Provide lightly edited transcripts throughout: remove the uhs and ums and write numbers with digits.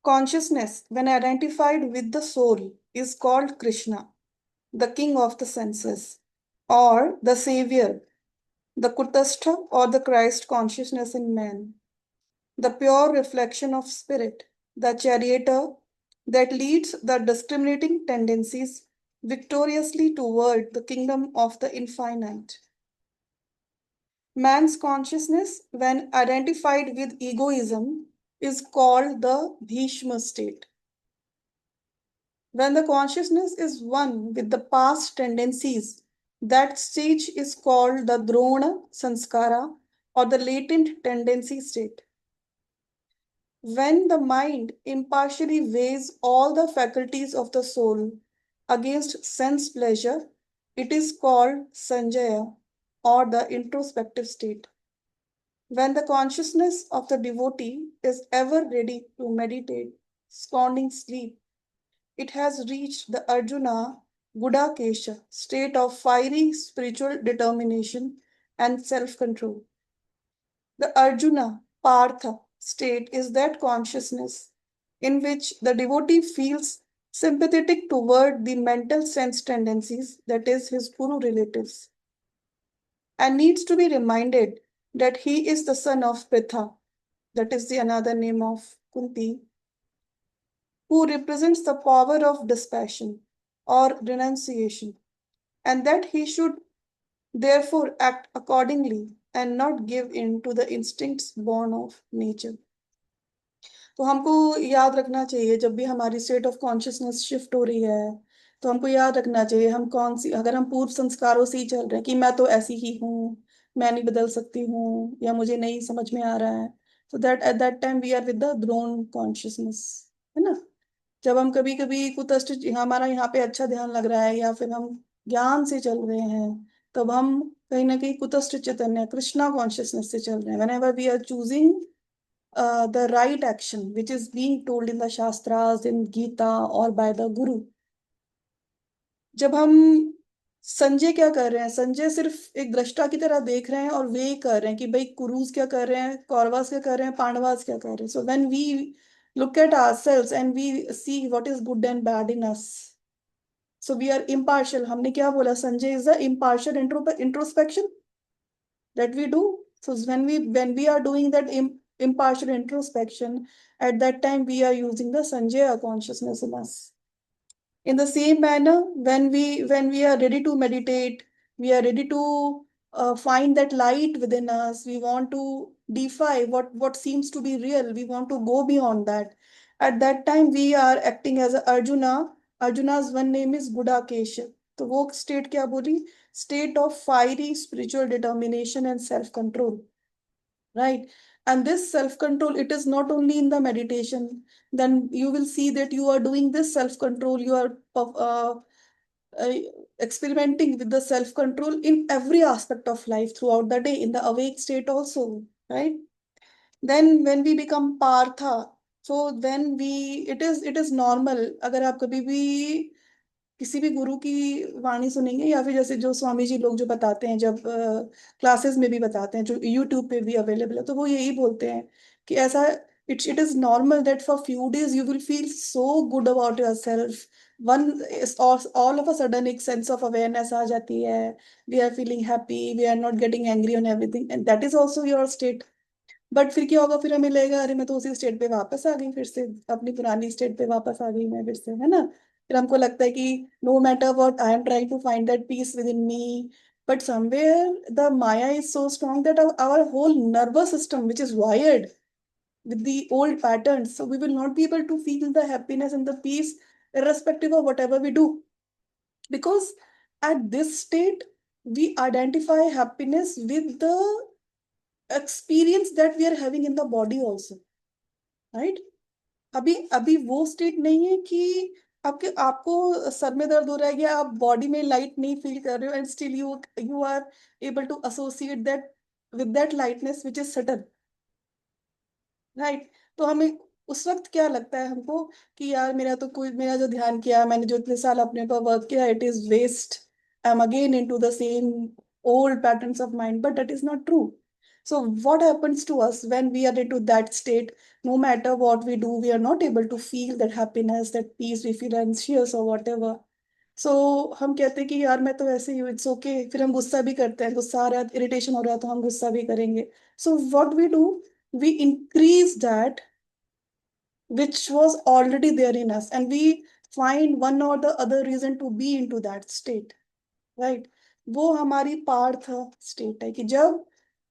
Consciousness, when identified with the soul, is called Krishna, the king of the senses, or the savior, the Kutastha or the Christ consciousness in man, the pure reflection of spirit, the charioteer that leads the discriminating tendencies victoriously toward the kingdom of the infinite. Man's consciousness, when identified with egoism, is called the Bhishma state. When the consciousness is one with the past tendencies, that stage is called the Drona Sanskara or the latent tendency state. When the mind impartially weighs all the faculties of the soul against sense pleasure, it is called Sanjaya or the introspective state. When the consciousness of the devotee is ever ready to meditate, scorning sleep, it has reached the Arjuna Gudakesha state of fiery spiritual determination and self control. The Arjuna Partha state is that consciousness in which the devotee feels sympathetic toward the mental sense tendencies, that is, his Guru relatives, and needs to be reminded that he is the son of Pritha, that is the another name of Kunti, who represents the power of dispassion or renunciation, and that he should therefore act accordingly and not give in to the instincts born of nature. तो हमको याद रखना चाहिए जब भी हमारी state of consciousness shift हो रही है, तो हमको याद रखना चाहिए हम कौन सी, अगर हम पूर्व संस्कारों से ही चल रहे हैं कि मैं तो ऐसी ही हूँ, मैं नहीं बदल सकती हूँ, या मुझे नहीं समझ में आ रहा है, तो that at that time we are with the drone consciousness, है ना। जब हम कभी कभी कुतस्त हमारा यहाँ पे अच्छा ध्यान लग रहा है या फिर हम ज्ञान से चल रहे हैं, तब हम कहीं ना कहीं कुतस्त चैतन्य कृष्णा कॉन्शियसनेस से चल रहे हैं। whenever we are choosing the right action which is being told in the shastras, in Gita or by the Guru, जब हम संजय क्या कर रहे हैं, संजय सिर्फ एक दृष्टा की तरह देख रहे हैं और वे कर रहे हैं कि भाई कुरुज क्या कर रहे हैं, कौरवास क्या कर रहे हैं, पांडवास क्या कर रहे हैं। So when we look at ourselves and we see what is good and bad in us, so we are impartial। हमने क्या बोला, Sanjay is the impartial introspection that we do। So when we are doing that impartial introspection, at that time we are using the Sanjaya consciousness in us. In the same manner, when we are ready to meditate, we are ready to find that light within us. We want to defy what seems to be real. We want to go beyond that. At that time, we are acting as a Arjuna. Arjuna's one name is Gudakesha. तो वो state क्या बोली, state of fiery spiritual determination and self control, right? And this self control, it is not only in the meditation. Then you will see that you are doing this self control, you are uh, experimenting with the self control in every aspect of life throughout the day, in the awake state also, right? Then when we become partha, so then we, it is normal, अगर आप कभी भी किसी भी गुरु की वाणी सुनेंगे या फिर जैसे जो स्वामी जी लोग जो बताते हैं, जब क्लासेस में भी बताते हैं, जो यूट्यूब पे भी अवेलेबल है, तो वो यही बोलते हैं कि ऐसा, it is normal that for few days you will feel so good about yourself। One all of a sudden एक sense of awareness आ जाती है, we are feeling happy, we are not getting angry on everything, and that is also your state। But फिर क्या होगा, फिर हमें लगेगा अरे मैं तो उसी स्टेट पे वापस आ गई, फिर से अपनी पुरानी स्टेट पे वापस आ गई मैं फिर से, है ना। फिर हमको लगता है कि no matter what I am trying to find that peace within me, but somewhere the maya is so strong that our whole nervous system which is wired with the old patterns, so we will not be able to feel the happiness and the peace irrespective of whatever we do, because at this state we identify happiness with the experience that we are having in the body also, right? अभी अभी वो state नहीं है कि आपको sir में दर्द हो रहा है या आप बॉडी में लाइट नहीं फील कर रहे हो, and still you you are able to associate that with that lightness which is subtle, right. तो हमें उस वक्त क्या लगता है हमको कि यार मेरा तो कोई, मेरा जो ध्यान किया मैंने, जो इतने साल अपने पर वर्क किया, it is waste, I am again into the same old patterns of mind, but that is not true. So what happens to us when we are into that state? No matter what we do, we are not able to feel that happiness, that peace. We feel anxious or whatever. So हम कहते हैं कि यार मैं तो ऐसे ही हूँ, it's okay. फिर हम गुस्सा भी करते हैं, गुस्सा आ रहा है, इरिटेशन हो रहा है तो हम गुस्सा भी करेंगे। So what we do, we increase that which was already there in us, and we find one or the other reason to be into that state, right? वो हमारी पार्थ स्टेट है कि जब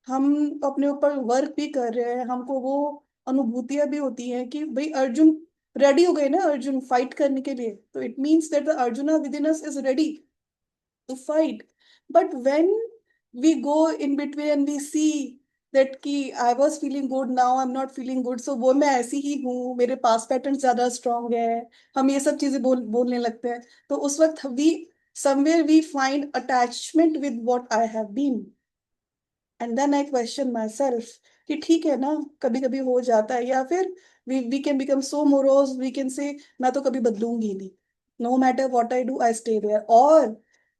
हम अपने ऊपर वर्क भी कर रहे हैं, हमको वो अनुभूतियां भी होती हैं कि भाई अर्जुन रेडी हो गए ना, अर्जुन फाइट करने के लिए, तो it means that the arjuna with in us is ready to fight. But when we go in between and we see that कि I was feeling good, now I'm not feeling good, so वो मैं ऐसी ही हूँ, मेरे पास pattern ज्यादा strong है, हम ये सब चीजें बोलने लगते हैं। तो उस वक्त we somewhere we find attachment with what I have been, and then I question myself कि ठीक है ना, कभी कभी हो जाता है। या फिर we can become so morose, we can say मैं तो कभी बदलूंगी नहीं, no matter what I do I stay there, or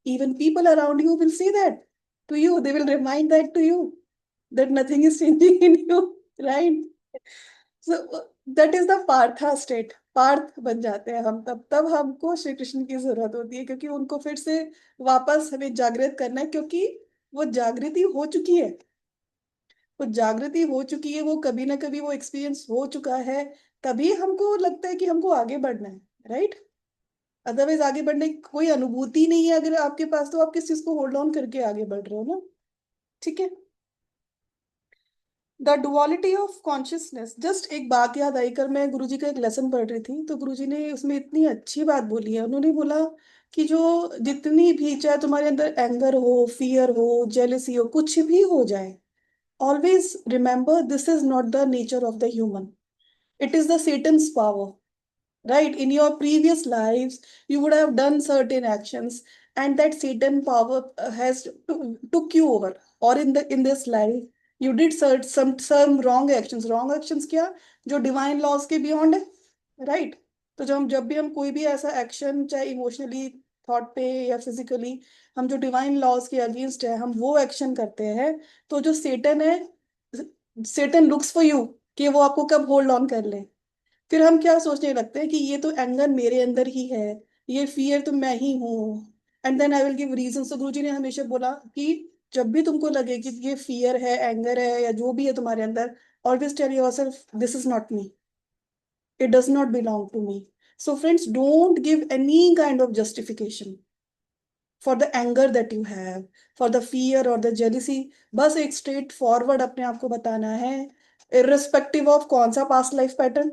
even people around you will say that to you, they will remind that to you that nothing is changing in you, right? So that is the partha state, Partha बन जाते हैं हम। तब हमको श्री कृष्ण की जरूरत होती है, क्योंकि उनको फिर से वापस हमें जागृत करना है, क्योंकि वो जागृति हो चुकी है, वो जागृति हो चुकी है, वो कभी ना कभी वो एक्सपीरियंस हो चुका है। तभी हमको लगता है कि हमको आगे बढ़ना है, राइट? अदरवाइज आगे बढ़ने की कोई अनुभूति नहीं है अगर आपके पास, तो आप किस चीज को होल्ड ऑन करके आगे बढ़ रहे हो ना। ठीक है। The duality of consciousness, just एक बात याद आई, कर मैं गुरुजी का एक लेसन पढ़ रही थी, तो गुरुजी ने उसमें इतनी अच्छी बात बोली है। उन्होंने बोला कि जो जितनी भी, चाहे तुम्हारे अंदर एंगर हो, फियर हो, जेलसी हो, कुछ भी हो जाए, always remember this is not the nature of the human, it is the Satan's power, right? In your previous lives you would have done certain actions, and that Satan power has took you over, or in this life you did some wrong actions क्या, जो divine laws के beyond है, right? तो जब भी हम कोई भी ऐसा एक्शन, चाहे इमोशनली, थॉट पे या फिजिकली, हम जो डिवाइन लॉज के अगेंस्ट है हम वो एक्शन करते हैं, तो जो सेटन है, सेटन लुक्स फॉर यू कि वो आपको कब होल्ड ऑन कर ले। फिर हम क्या सोचने लगते हैं कि ये तो एंगर मेरे अंदर ही है, ये फियर तो मैं ही हूँ, and then I will give reason. तो गुरु जी ने हमेशा बोला कि जब भी तुमको लगे कि ये फियर है, एंगर है, या जो भी है तुम्हारे अंदर, always tell yourself this is not me, it does not belong to me. So friends, don't give any kind of justification for the anger that you have, for the fear और the jealousy. बस एक straight forward अपने आप को बताना है, irrespective of कौन सा past life pattern,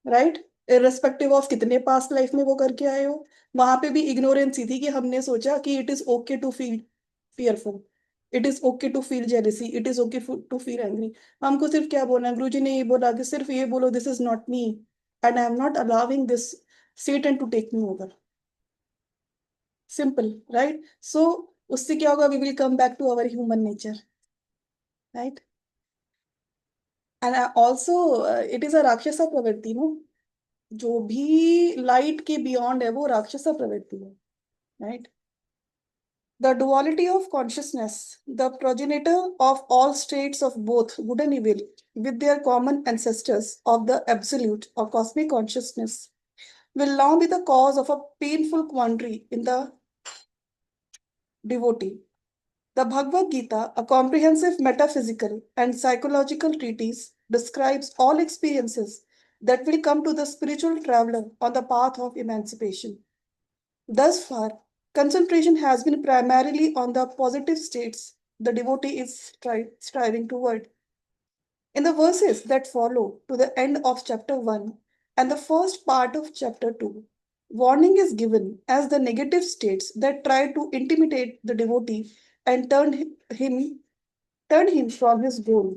right? Irrespective of कितने पास्ट लाइफ में वो करके आए हो। वहां पे भी इग्नोरेंसी थी कि हमने सोचा कि it is okay to feel fearful, it is okay to feel jealousy, it is okay to feel angry. हमको सिर्फ क्या बोलना है, गुरु जी ने ये बोला कि सिर्फ ये बोलो this is not me, and I am not allowing this Satan to take me over. Simple, right? So उससे क्या होगा, we will come back to our human nature, right? And also it is a राक्षसा प्रवृत्ति, no? जो भी light के beyond है वो राक्षसा प्रवृत्ति है, right? The duality of consciousness, the progenitor of all states of both good and evil, with their common ancestors of the absolute or cosmic consciousness, will now be the cause of a painful quandary in the devotee. The Bhagavad Gita, a comprehensive metaphysical and psychological treatise, describes all experiences that will come to the spiritual traveler on the path of emancipation. Thus far, concentration has been primarily on the positive states the devotee is striving toward. In the verses that follow to the end of chapter 1 and the first part of chapter 2, warning is given as the negative states that try to intimidate the devotee and turn him from his goal.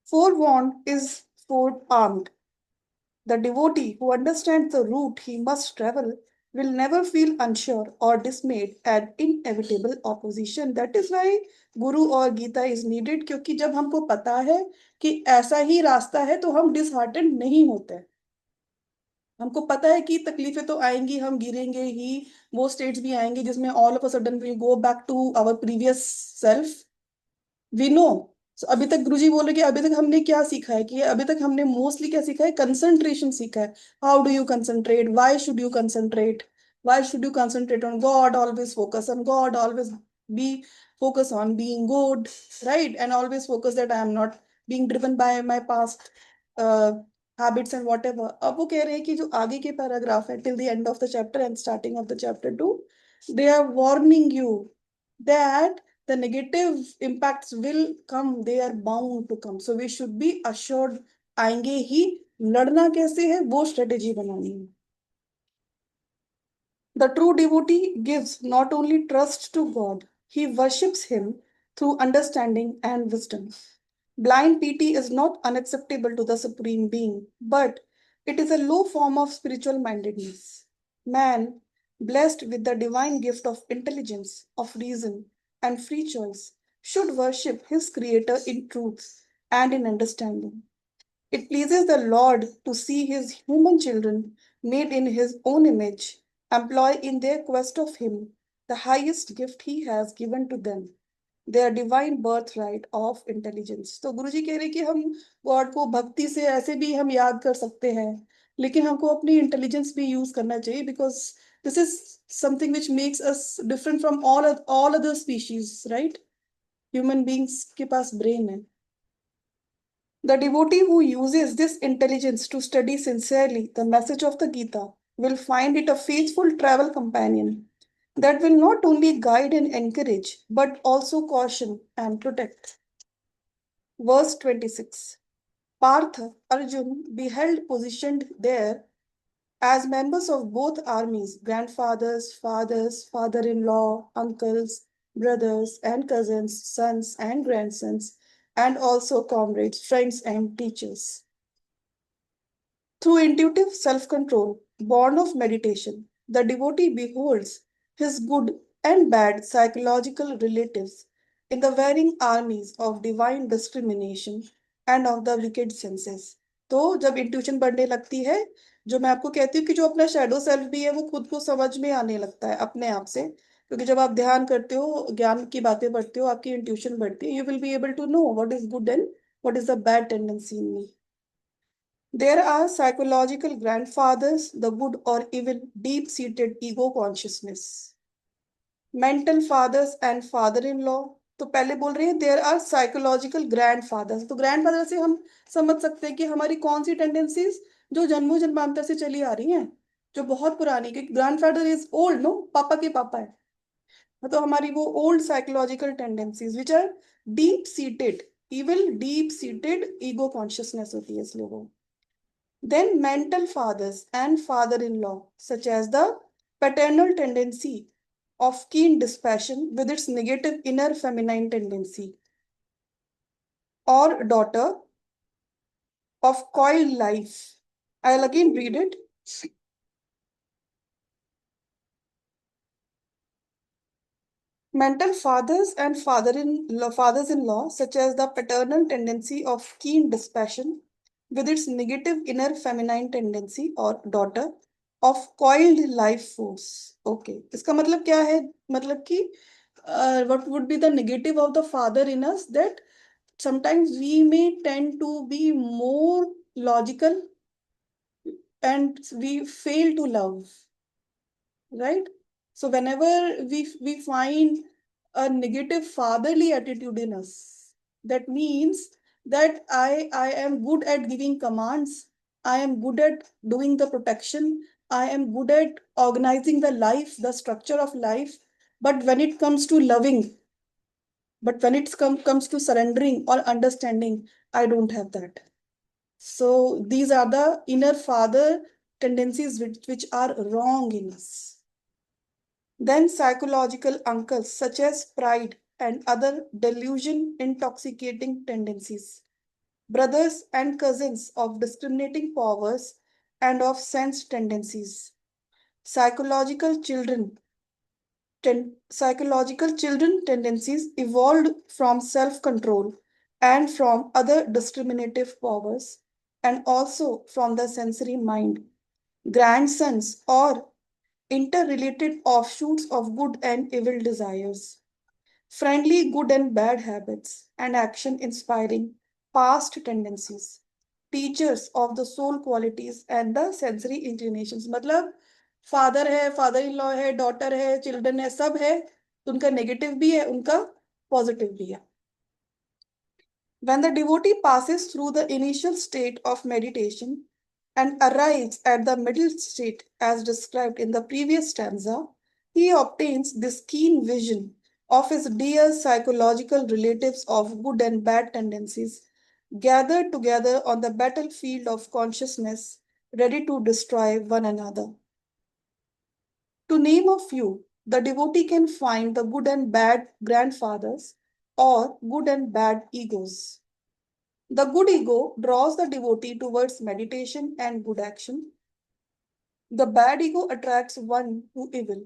Forewarned is forearmed. The devotee who understands the route he must travel will never feel unsure or dismayed at inevitable opposition. That is why गुरु और Gita is needed, क्योंकि जब हमको पता है कि ऐसा ही रास्ता है तो हम डिसहार्टेंड नहीं होते। हमको पता है कि तकलीफें तो आएंगी, हम गिरेंगे ही, वो स्टेट्स भी आएंगे जिसमें all of a sudden will go back to our previous self, we know. अभी तक गुरुजी बोल रहे कि अभी तक हमने क्या सीखा है, कि अभी तक हमने मोस्टली क्या सीखा है, कंसंट्रेशन सीखा है। How do you concentrate, why should you concentrate, why should you concentrate on God, always focus on God, always be focus on being good, right? And always focus that I am not being driven by my past uh, habits and whatever. अब वो कह रहे हैं कि जो आगे के paragraph है, till the end of the chapter and starting of the chapter 2, they are warning you that the negative impacts will come, they are bound to come, so we should be assured आएंगे ही। लड़ना कैसे है, वो strategy बनानी है। The true devotee gives not only trust to God, he worships him through understanding and wisdom. Blind pity is not unacceptable to the Supreme Being, but it is a low form of spiritual mindedness. Man, blessed with the divine gift of intelligence, of reason, and free choice, should worship his Creator in truth and in understanding. It pleases the Lord to see his human children made in his own image employ in their quest of him the highest gift he has given to them, their divine birthright of intelligence. तो गुरुजी कह रहे कि हम God को भक्ति से ऐसे भी हम याद कर सकते हैं, लेकिन हमको अपनी इंटेलिजेंस भी यूज करना चाहिए, because this is something which makes us different from all other species, right? Human beings के पास ब्रेन है। The devotee who uses this intelligence to study sincerely the message of the Gita will find it a faithful travel companion that will not only guide and encourage but also caution and protect. Verse 26. Partha Arjun beheld positioned there as members of both armies, grandfathers, fathers, father in law, uncles, brothers and cousins, sons and grandsons, and also comrades, friends, and teachers. Through intuitive self control, born of meditation, the devotee beholds his good and bad psychological relatives in the varying armies of divine discrimination and of the wicked senses. तो जब intuition बढ़ने लगती है, जो मैं आपको कहती हूँ कि जो अपना शैडो सेल्फ भी है वो खुद को समझ में आने लगता है अपने आप से, क्योंकि जब आप ध्यान करते हो, ज्ञान की बातें पढ़ते हो, आपकी इंट्यूशन बढ़ती है, you will be able to know what is good and what is the bad tendency in me. There are psychological grandfathers, the good or evil, deep seated ego consciousness. Mental fathers and father in law. तो पहले बोल रहे हैं there are psychological grandfathers. तो grandfather से हम समझ सकते हैं कि हमारी कौन सी टेंडेंसीज जो जन्मों जन्मांतर से चली आ रही हैं, जो बहुत पुरानी, क्योंकि grandfather is old, no, पापा के पापा है। तो हमारी वो old psychological tendencies which are deep seated, evil deep seated ego consciousness होती है इस लोगों। Then mental fathers and father-in-law, such as the paternal tendency of keen dispassion with its negative inner feminine tendency, or daughter of coiled life. I'll again read it. Mental fathers and fathers-in-law, such as the paternal tendency of keen dispassion with its negative inner feminine tendency, or daughter of coiled life force. Okay, इसका मतलब क्या है? मतलब कि what would be the negative of the father in us, that sometimes we may tend to be more logical and we fail to love, right? So whenever we find a negative fatherly attitude in us, that means that I am good at giving commands, I am good at doing the protection, I am good at organizing the life, the structure of life, but when it comes to loving, but when comes to surrendering or understanding, I don't have that. So these are the inner father tendencies which are wrong in us. Then psychological uncles such as pride and other delusion intoxicating tendencies. Brothers and cousins of discriminating powers and of sense tendencies. Psychological children Psychological children tendencies evolved from self-control and from other discriminative powers, and also from the sensory mind. Grandsons or interrelated offshoots of good and evil desires. friendly good and bad habits, and action inspiring past tendencies, teachers of the soul qualities and the sensory inclinations. मतलब father है, father in law है, daughter है, children है, सब है, तो उनका negative भी है, उनका पॉजिटिव भी है. When the devotee passes through the initial state of meditation and arrives at the middle state as described in the previous stanza, he obtains this keen vision of his dear psychological relatives of good and bad tendencies gathered together on the battlefield of consciousness, ready to destroy one another. To name a few, the devotee can find the good and bad grandfathers or good and bad egos. The good ego draws the devotee towards meditation and good action. The bad ego attracts one to evil.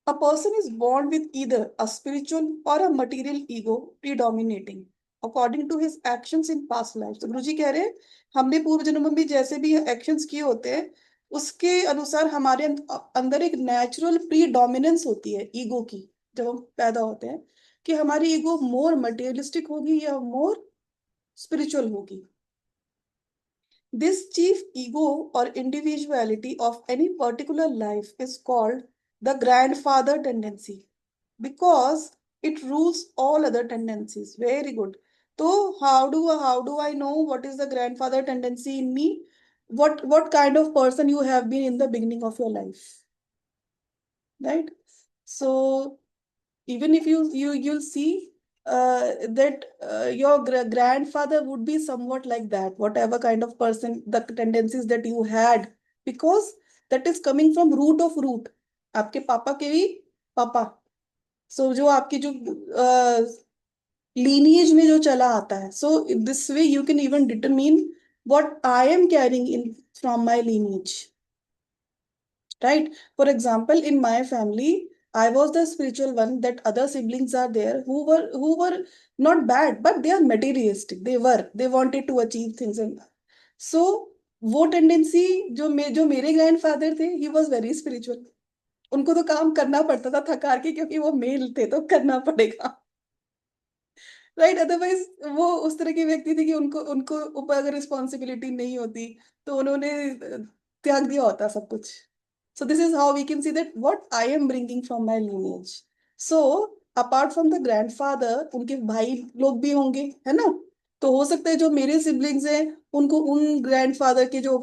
A person is born with either a spiritual or a material ego predominating according to his actions in past lives. तो गुरुजी कह रहे हैं हमने पूर्व जन्म में भी जैसे भी एक्शंस किए होते हैं उसके अनुसार हमारे अंदर एक नेचुरल प्रीडोमिनेंस होती है ईगो की जब हम पैदा होते हैं कि हमारी ईगो मोर मटेरियलिस्टिक होगी या मोर स्पिरिचुअल होगी. This chief ego or individuality of any particular life is called the grandfather tendency because it rules all other tendencies. Very good. So how do I know what is the grandfather tendency in me? What kind of person you have been in the beginning of your life, right? So even if you'll see that your grandfather would be somewhat like that, whatever kind of person the tendencies that you had, because that is coming from root of root, आपके पापा के भी पापा. सो जो आपकी जो lineage में जो चला आता है, so this way you can even determine what I am carrying in from my lineage. Right? For example, in my family, I was the spiritual one. That other siblings are there who were not bad, but they are materialistic. They wanted to achieve things, and so वो tendency जो मेरे grandfather थे, he was very spiritual. उनको तो काम करना पड़ता था थक हार के, क्योंकि वो मेल थे तो करना पड़ेगा. राइट? अदरवाइज वो उस तरह के व्यक्ति थे कि उनको उनको ऊपर अगर रिस्पॉन्सिबिलिटी नहीं होती तो उन्होंने त्याग दिया होता सब कुछ. So this is how we can see that what I am bringing from my lineage. So apart from the grandfather, उनके भाई लोग भी होंगे, है ना? तो हो सकता है जो मेरे सिबलिंग्स हैं उनको उन ग्रैंडफादर के जो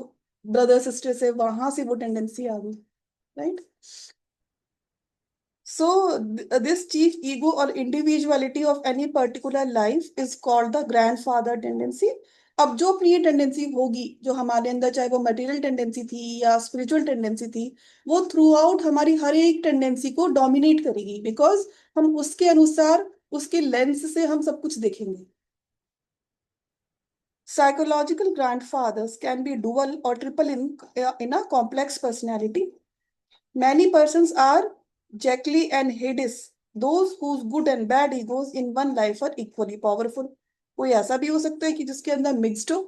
ब्रदर सिस्टर्स है वहां से वो टेंडेंसी आ गई, right? So this chief ego or individuality of any particular life is called the grandfather tendency. अब जो अपनी ये टेंडेंसी होगी जो हमारे अंदर, चाहे वो मटेरियल टेंडेंसी थी या स्पिरिचुअल टेंडेंसी थी, वो थ्रू आउट हमारी हर एक टेंडेंसी को डोमिनेट करेगी, बिकॉज हम उसके अनुसार उसके लेंस से हम सब कुछ देखेंगे. Psychological grandfathers can be dual or triple in a complex personality. Many persons are Jekyll and Hades, those whose good and bad egos in one life are equally powerful. कोई ऐसा भी हो सकता है कि जिसके अंदर मिक्स्ड हो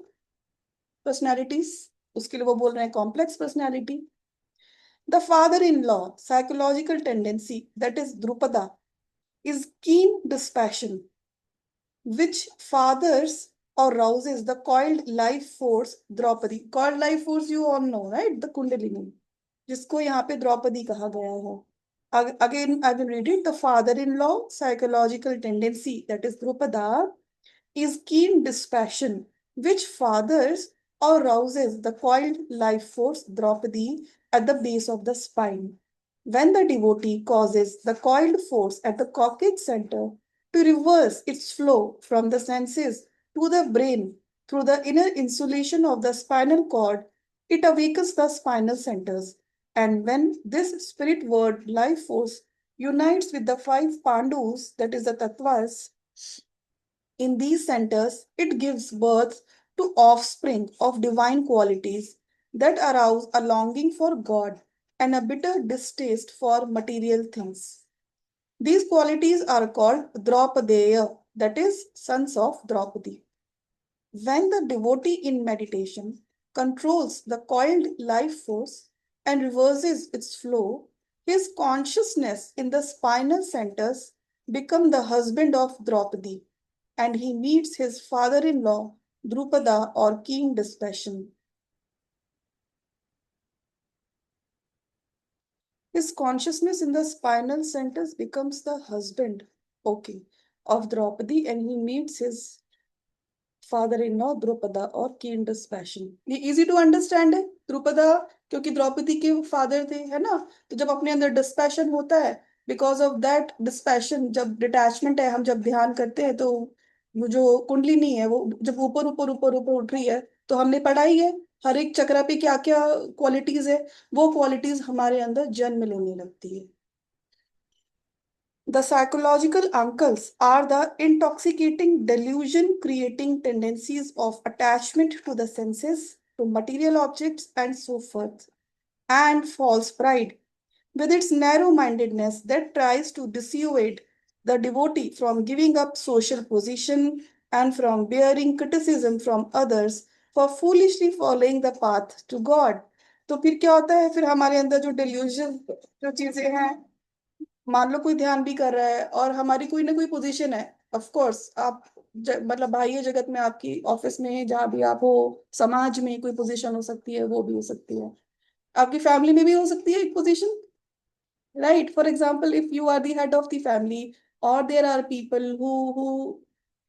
पर्सनैलिटीज, उसके लिए वो बोल रहे हैं complex personality. The father in law psychological tendency that is Drupada is keen dispassion, which fathers or rouses the coiled life force Draupadi. Coiled life force you all know, right? The Kundalini, जिसको यहाँ पे द्रौपदी कहा गया है. Again, I will read it. The father-in-law psychological tendency, that is Drupada, is keen dispassion, which fathers or rouses the coiled life force Draupadi at the base of the spine. When the devotee causes the coiled force at the coccyx center to reverse its flow from the senses to the brain through the inner insulation of the spinal cord, it awakens the spinal centers. And when this spirit word life force unites with the five Pandus, that is the Tattvas, in these centers, it gives birth to offspring of divine qualities that arouse a longing for God and a bitter distaste for material things. These qualities are called Draupadeya, that is, sons of Draupadi. When the devotee in meditation controls the coiled life force and reverses its flow, His consciousness in the spinal centers become the husband of Draupadi, and he meets his father-in-law Drupada or King Dispassion. His consciousness in the spinal centers becomes the husband, okay, of Draupadi, and he meets his father-in-law Drupada और king dispassion. ये easy to understand है. द्रुपदा क्योंकि द्रौपदी के father थे, है ना? तो जब अपने अंदर डिस्पैशन होता है, बिकॉज ऑफ दैट डिस्पैशन, जब डिटैचमेंट है, हम जब ध्यान करते हैं तो वो जो कुंडली नहीं है, वो जब ऊपर ऊपर ऊपर ऊपर उठ रही है, तो हमने पढ़ा ही है हर एक चक्रा पे क्या क्या क्वालिटीज है, वो क्वालिटीज हमारे अंदर जन्म लेने लगती है. The psychological uncles are the intoxicating delusion creating tendencies of attachment to the senses, to material objects, and so forth, and false pride, with its narrow mindedness that tries to dissuade the devotee from giving up social position and from bearing criticism from others for foolishly following the path to God. तो फिर क्या होता है, फिर हमारे अंदर जो delusion जो चीजें हैं, मान लो कोई ध्यान भी कर रहा है और हमारी कोई ना कोई पोजीशन है, ऑफ कोर्स आप मतलब बाह्य जगत में, आपकी ऑफिस में जहाँ भी आप हो, समाज में कोई पोजीशन हो सकती है, वो भी हो सकती है, आपकी फैमिली में भी हो सकती है एक position, right? For example, if you are the head of the family, or there are people who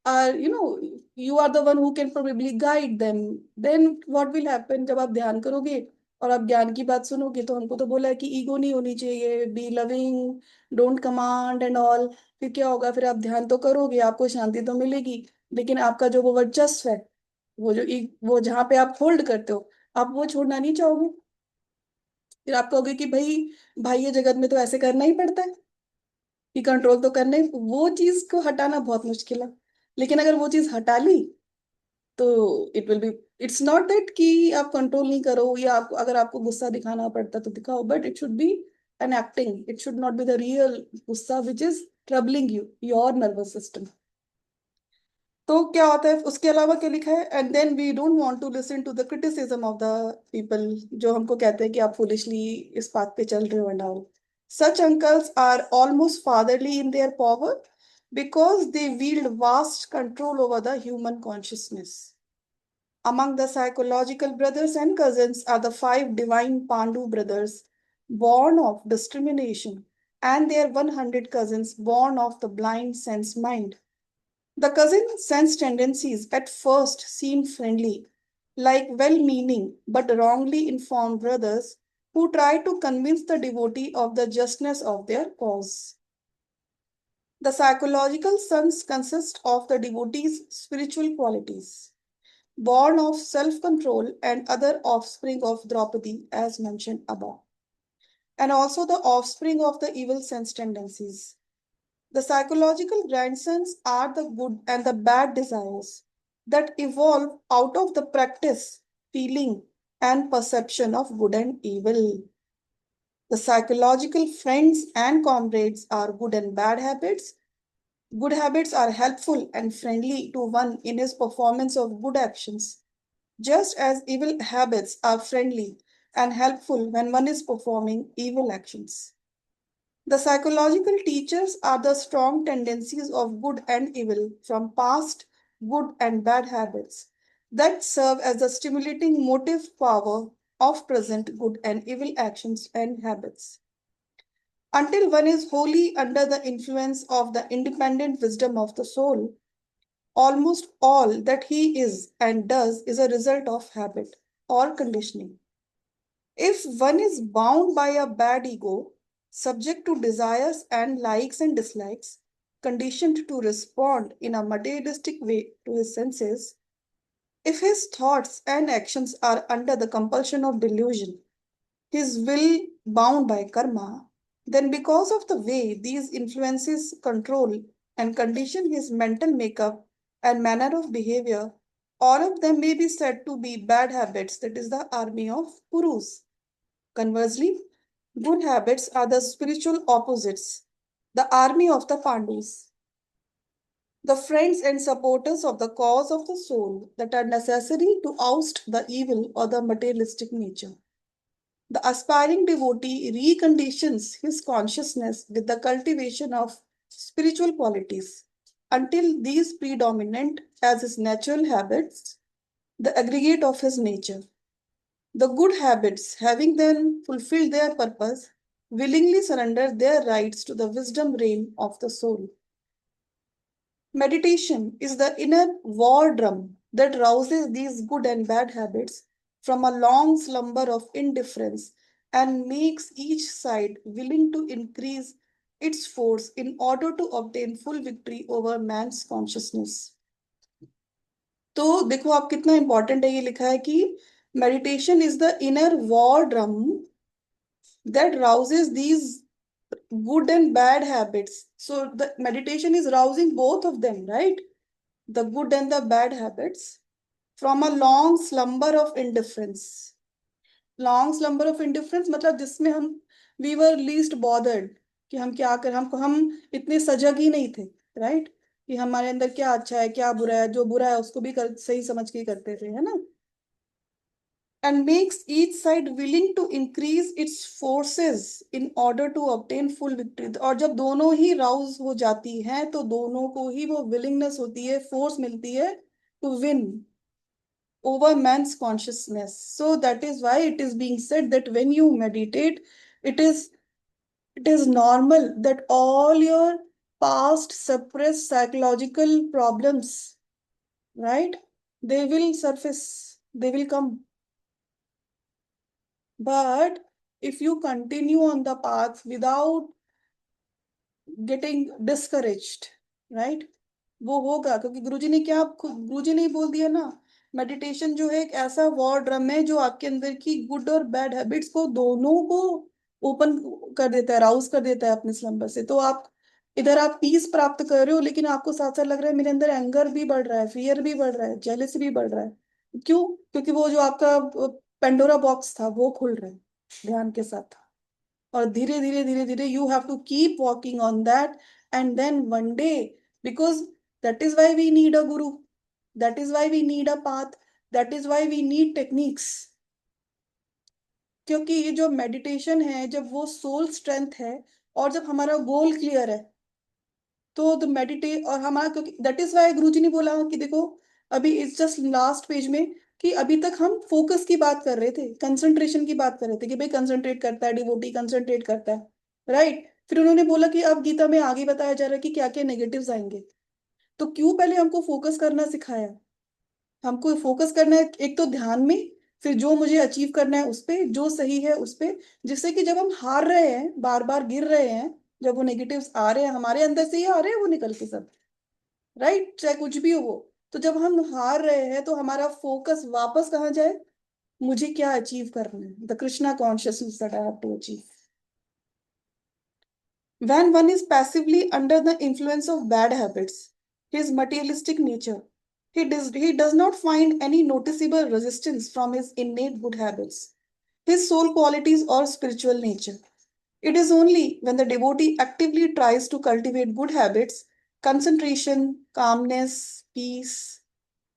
are, you are the one who can probably guide them, then what will happen? जब आप ध्यान करोगे और आप ज्ञान की बात सुनोगे, तो हमको तो बोला है कि ईगो नहीं होनी चाहिए, B loving, don't command and all. फिर क्या होगा? फिर आप ध्यान तो करोगे, आपको शांति तो मिलेगी, लेकिन आपका जो वो वर्चस्व है, वो जहाँ पे आप होल्ड करते हो, आप वो छोड़ना नहीं चाहोगे. फिर आप कहोगे कि भाई, ये जगत में तो ऐसे करना ही पड़ता है, कि कंट्रोल तो करना ही, वो चीज को हटाना बहुत मुश्किल है. लेकिन अगर वो चीज हटा ली, तो it will be, it's not that कि आप कंट्रोल नहीं करो, या आपको अगर आपको गुस्सा दिखाना पड़ता तो दिखाओ, but it should be an acting, it should not be the real गुस्सा which is troubling you, your nervous system. तो क्या होता है उसके अलावा, क्या लिखा है? And then we don't want to listen to the criticism of the people, जो हमको कहते हैं कि आप फुलिशली इस बात पे चल रहे हो and all. Such uncles are almost fatherly in their power because they wield vast control over the human consciousness. Among the psychological brothers and cousins are the five divine Pandu brothers, born of discrimination, and their 100 cousins born of the blind sense mind. The cousin sense tendencies at first seem friendly, like well meaning but wrongly informed brothers who try to convince the devotee of the justness of their cause. The psychological sons consist of the devotee's spiritual qualities, born of self control and other offspring of Draupadi, as mentioned above, and also the offspring of the evil sense tendencies. The psychological grandsons are the good and the bad desires that evolve out of the practice, feeling, and perception of good and evil. The psychological friends and comrades are good and bad habits. Good habits are helpful and friendly to one in his performance of good actions, just as evil habits are friendly and helpful when one is performing evil actions. The psychological teachers are the strong tendencies of good and evil from past good and bad habits that serve as the stimulating motive power of present good and evil actions and habits. Until one is wholly under the influence of the independent wisdom of the soul, almost all that he is and does is a result of habit or conditioning. If one is bound by a bad ego, subject to desires and likes and dislikes, conditioned to respond in a materialistic way to his senses, if his thoughts and actions are under the compulsion of delusion, his will bound by karma, then because of the way these influences control and condition his mental makeup and manner of behavior, all of them may be said to be bad habits, that is the army of Purus. Conversely, good habits are the spiritual opposites, the army of the Pandus, the friends and supporters of the cause of the soul that are necessary to oust the evil or the materialistic nature. The aspiring devotee reconditions his consciousness with the cultivation of spiritual qualities until these predominant as his natural habits, the aggregate of his nature. The good habits, having then fulfilled their purpose, willingly surrender their rights to the wisdom reign of the soul. Meditation is the inner war drum that rouses these good and bad habits from a long slumber of indifference and makes each side willing to increase its force in order to obtain full victory over man's consciousness. तो देखो आप कितना important है, ये लिखा है कि meditation is the inner war drum that rouses these good and bad habits. So the meditation is rousing both of them, right? The good and the bad habits from a long slumber of indifference. Long slumber of indifference मतलब जिसमें हम we were least bothered कि हम क्या कर, हम इतने सजग ही नहीं थे, right? कि हमारे अंदर क्या अच्छा है क्या बुरा है, जो बुरा है उसको भी सही समझ के ही करते थे, है ना? And makes each side willing to increase its forces in order to obtain full victory. और जब दोनों ही राउज हो जाती हैं तो दोनों को ही वो विलिंगनेस होती है, फोर्स मिलती है to win over man's consciousness. So that is why it is being said that when you meditate, it is it is normal that all your past suppressed psychological problems, right, they will surface, they will come. But if you continue on the path without getting discouraged, right, वो होगा क्योंकि गुरुजी ने क्या, गुरुजी ने ही बोल दिया ना, meditation जो है एक ऐसा वॉर ड्रम है जो आपके अंदर की गुड और बैड हैबिट्स को दोनों को ओपन कर देता है, राउज कर देता है अपने स्लम्बर से। तो आप इधर आप पीस प्राप्त कर रहे हो लेकिन आपको साथ साथ लग रहा है मेरे अंदर एंगर भी बढ़ रहा है, फियर भी बढ़ रहा है, जेलसी भी बढ़ रहा है। क्यों? क्योंकि वो जो आपका पेंडोरा बॉक्स था वो खुल रहा है ध्यान के साथ। और धीरे धीरे धीरे धीरे you have to keep working on that and then one day, because that is why we need a guru, that is why we need a path, that is why we need techniques. क्योंकि ये जो meditation है, जब वो soul strength है और जब हमारा गोल क्लियर है तो द मेडिटेट और हमारा, क्योंकि दैट इज वाई गुरुजी ने बोला कि देखो अभी इट्स जस्ट लास्ट पेज में कि अभी तक हम फोकस की बात कर रहे थे, कंसंट्रेशन की बात कर रहे थे कि भाई कंसंट्रेट करता है डिवोटी, कंसंट्रेट करता है, राइट। फिर उन्होंने बोला कि अब गीता में आगे बताया जा रहा है कि क्या क्या नेगेटिव्स आएंगे। तो क्यों पहले हमको फोकस करना सिखाया? हमको फोकस करना है एक तो ध्यान में, फिर जो मुझे अचीव करना है उस पे, जो सही है उस पे, जिससे कि जब हम हार रहे हैं, बार बार गिर रहे हैं, जब वो नेगेटिव्स आ रहे हैं हमारे अंदर से ही आ रहे हैं वो निकल के सब, राइट, चाहे कुछ भी हो वो, तो जब हम हार रहे हैं तो हमारा फोकस वापस कहाँ जाए, मुझे क्या अचीव करना है, the Krishna consciousness that I have to achieve. When one is passively under the influence of bad habits, his materialistic nature, he does not find any noticeable resistance from his innate good habits, his soul qualities, or spiritual nature. It is only when the devotee actively tries to cultivate good habits, concentration, calmness, peace,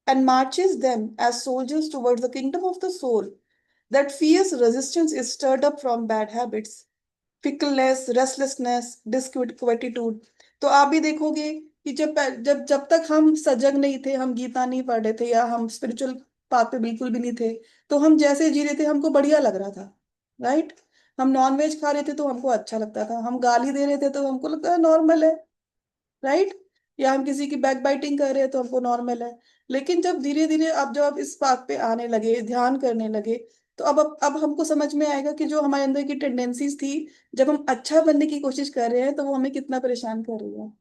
and marches them as soldiers towards the kingdom of the soul that fierce resistance is stirred up from bad habits, fickleness, restlessness, disquietude. तो आप भी देखोगे कि जब तक हम सजग नहीं थे, हम गीता नहीं पढ़ रहे थे या हम स्पिरिचुअल पाथ पे बिल्कुल भी नहीं थे, तो हम जैसे जी रहे थे हमको बढ़िया लग रहा था, राइट। हम नॉन वेज खा रहे थे तो हमको अच्छा लगता था, हम गाली दे रहे थे तो हमको लगता है नॉर्मल है, राइट, या हम किसी की बैक बाइटिंग कर रहे हैं तो हमको नॉर्मल है। लेकिन जब धीरे धीरे अब जब आप इस बात पे आने लगे, ध्यान करने लगे, तो अब हमको समझ में आएगा कि जो हमारे अंदर की टेंडेंसीज थी, जब हम अच्छा बनने की कोशिश कर रहे हैं तो वो हमें कितना परेशान कर रही है।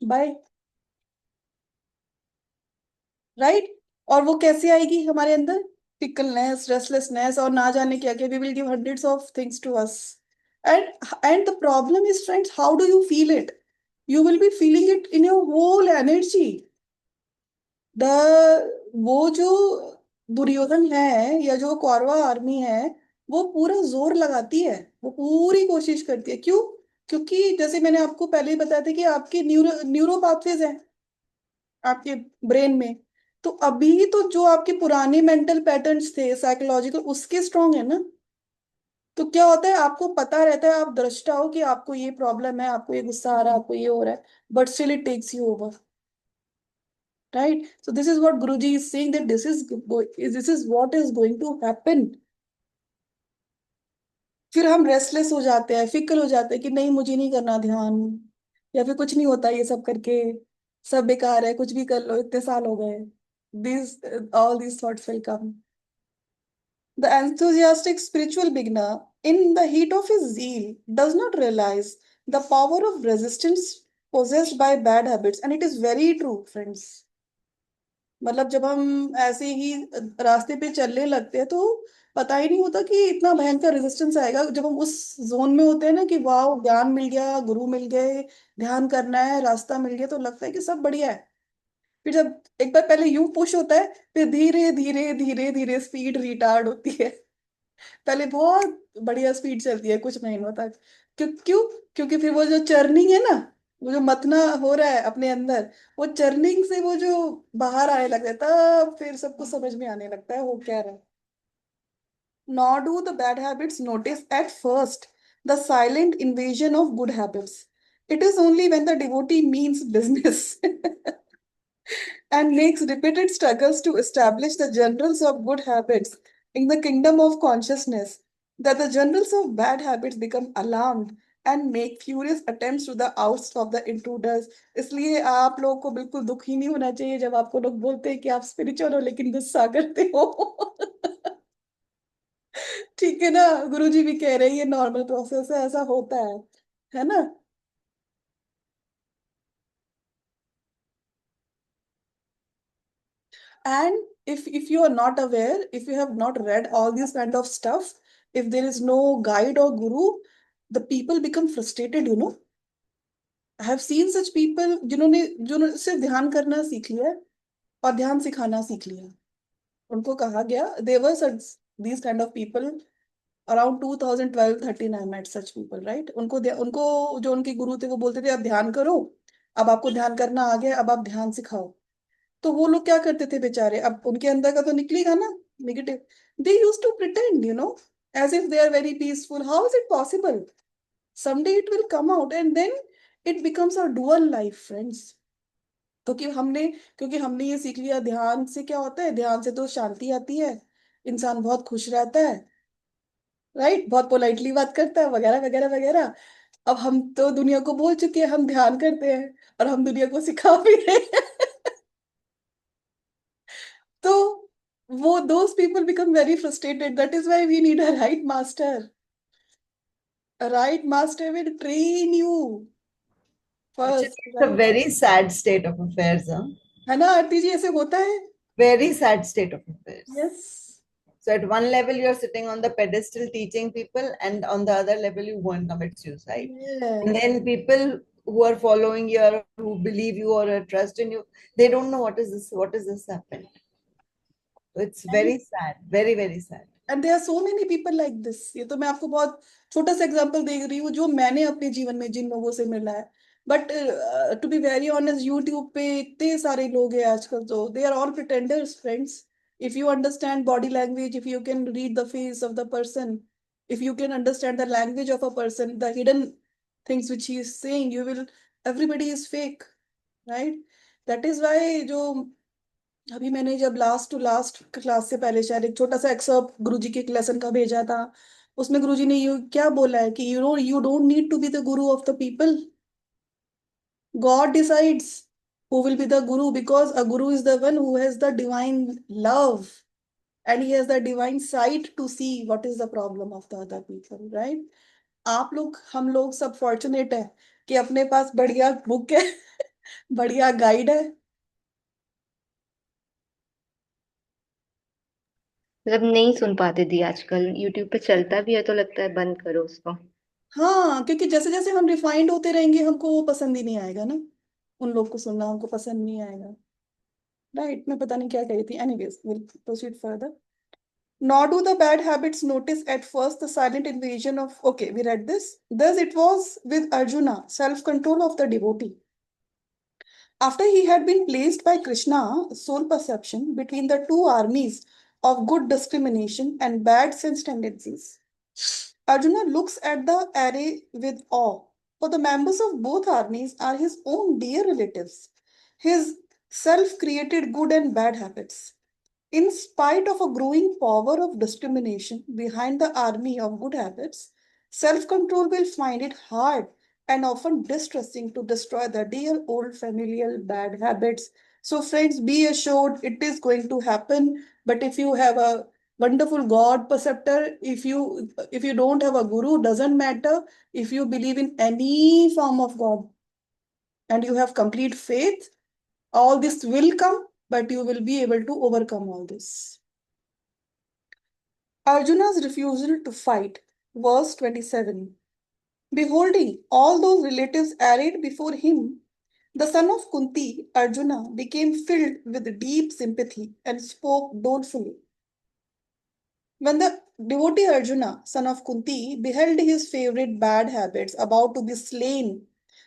Bye, right. और वो कैसे आएगी हमारे अंदर? फिकलनेस, रेस्टलेसनेस और ना जाने क्या क्या, we will give hundreds of things to us. And the problem is friends, how do you feel it? You will be feeling it in your whole energy. The वो जो दुर्योधन है या जो कौरवा आर्मी है, वो पूरा जोर लगाती है, वो पूरी कोशिश करती है। क्यों? क्योंकि जैसे मैंने आपको पहले ही बताया था कि आपके न्यूरो न्यूरो पाथवेज हैं आपके ब्रेन में, तो अभी तो जो आपके पुराने मेंटल पैटर्न्स थे साइकोलॉजिकल, उसके स्ट्रांग है ना। तो क्या होता है, आपको पता रहता है, आप दृष्टा हो कि आपको ये प्रॉब्लम है, आपको ये गुस्सा आ रहा है, आपको ये हो रहा है, but still it takes you over, right? So this is what Guruji is saying, that this is what is going to happen. फिर हम रेस्टलेस हो जाते हैं, फिकल हो जाते हैं कि नहीं मुझे नहीं करना ध्यान, या फिर कुछ नहीं होता ये सब करके, सब बेकार है, कुछ भी कर लो, इतने साल हो गए, this all these thoughts will come. The enthusiastic spiritual beginner, in the heat of his zeal, does not realize the power of resistance possessed by bad habits. And it is very true, friends. मतलब जब हम ऐसे ही रास्ते पे चलने लगते हैं तो पता ही नहीं होता कि इतना भयंकर रेजिस्टेंस आएगा। जब हम उस जोन में होते हैं ना कि वाह ज्ञान मिल गया, गुरु मिल गए, ध्यान करना है, रास्ता मिल गया, तो लगता है कि सब बढ़िया है। फिर जब एक बार पहले यू पुश होता है, फिर धीरे धीरे धीरे धीरे स्पीड रिटार्ड होती है। पहले बहुत बढ़िया स्पीड चलती है कुछ महीनों तक। क्यों? क्योंकि फिर वो जो चर्निंग है ना, वो जो मथना हो रहा है अपने अंदर, वो चर्निंग से वो जो बाहर आने लगता है, तब फिर सबको समझ में आने लगता है हो क्या रहा है। Nor do the bad habits notice at first the silent invasion of good habits. It is only when the devotee means business and makes repeated struggles to establish the generals of good habits in the kingdom of consciousness that the generals of bad habits become alarmed and make furious attempts to the oust of the intruders. इसलिए आप लोगों को बिल्कुल दुख ही नहीं होना चाहिए जब आपको लोग बोलते हैं कि आप स्पिरिचुअल हो लेकिन गुस्सा करते हो। ठीक है ना, गुरुजी भी कह रहे हैं ये नॉर्मल प्रोसेस है, ऐसा होता है ना। And if you are not aware, if you have not read all this kind of stuff, if there is no guide or guru, the people become frustrated, you know. I have seen such people जिन्होंने जो सिर्फ ध्यान करना सीख लिया है और ध्यान सिखाना सीख लिया। उनको कहा गया, देवर such these kind of people around 2012-13 I met such people, right? उनको जो उनके गुरु थे वो बोलते थे अब ध्यान करो, अब आपको ध्यान करना आ गया, अब आप ध्यान सिखाओ। तो वो लोग क्या करते थे बेचारे, अब उनके अंदर का तो निकलेगा ना negative. They use to pretend, you know, as if they are very peaceful. How is it possible? someday it will come out and then it becomes a dual life, friends। क्योंकि हमने ये सीख लिया, ध्यान से क्या होता है, ध्यान से तो शांति आती है, इंसान बहुत खुश रहता है, राइट, बहुत पोलाइटली बात करता है, वगैरह वगैरह वगैरह। अब हम तो दुनिया को बोल चुके हैं हम ध्यान करते हैं, और हम दुनिया को सिखा भी रहे हैं। तो वो those people become very frustrated. That is why we need a right master. A right master will train you Actually, first, it's a right? very sad state of affairs, huh? है ना आरती जी, ऐसे होता है। Very sad state of affairs. Yes. So at one level, you're sitting on the pedestal teaching people, and on the other level, you go and commit suicide. And yes. then people who are following you or who believe you or trust in you, they don't know what is this happened. So it's very sad, very, very sad. And there are so many people like this. ये तो मैं आपको बहुत छोटा सा example दे रही हूँ जो मैंने अपने जीवन में जिन लोगों से मिला है। But to be very honest, YouTube पे इतने सारे लोग हैं आजकल, तो they are all pretenders, friends. If you understand body language, if you can read the face of the person, if you can understand the language of a person, the hidden things which he is saying, you will, everybody is fake, right? That is why जो अभी मैंने जब last to last class से पहले शायद एक छोटा सा एक्सर्प गुरुजी के एक लेसन का भेजा था, उसमें गुरुजी ने ये क्या बोला है कि you don't need to be the guru of the people, God decides who will be the guru, because a guru is the one who has the divine love and he has the divine sight to see what is the problem of the other people, right? आप लोग, हम लोग सब fortunate है कि अपने पास बढ़िया book है, बढ़िया गाइड है। मतलब नहीं सुन पाते दी, आजकल यूट्यूब पे चलता भी है तो लगता है बंद करो उसको। हाँ, क्योंकि जैसे जैसे हम रिफाइंड होते रहेंगे हमको वो पसंद ही नहीं आएगा ना, उन लोग को सुनना हमको पसंद नहीं आएगा, राइट? मैं पता नहीं क्या कही थी, anyways will proceed further. Nor do the bad habits notice at first the silent invasion of, okay, we read this. Thus it was with Arjuna, self control of the devotee. After he had been placed by Krishna, soul perception, between the two armies of good discrimination and bad sense tendencies, Arjuna looks at the array with awe, for the members of both armies are his own dear relatives, his self created good and bad habits. In spite of a growing power of discrimination behind the army of good habits, self control will find it hard and often distressing to destroy the dear old familial bad habits. So, friends, be assured it is going to happen. But if you have a wonderful God perceptor, if you don't have a guru, doesn't matter. If you believe in any form of God and you have complete faith, all this will come, but you will be able to overcome all this. Arjuna's refusal to fight, verse 27. Beholding all those relatives arrayed before him, the son of Kunti, Arjuna, became filled with deep sympathy and spoke dolefully. When the devotee Arjuna, son of Kunti, beheld his favorite bad habits about to be slain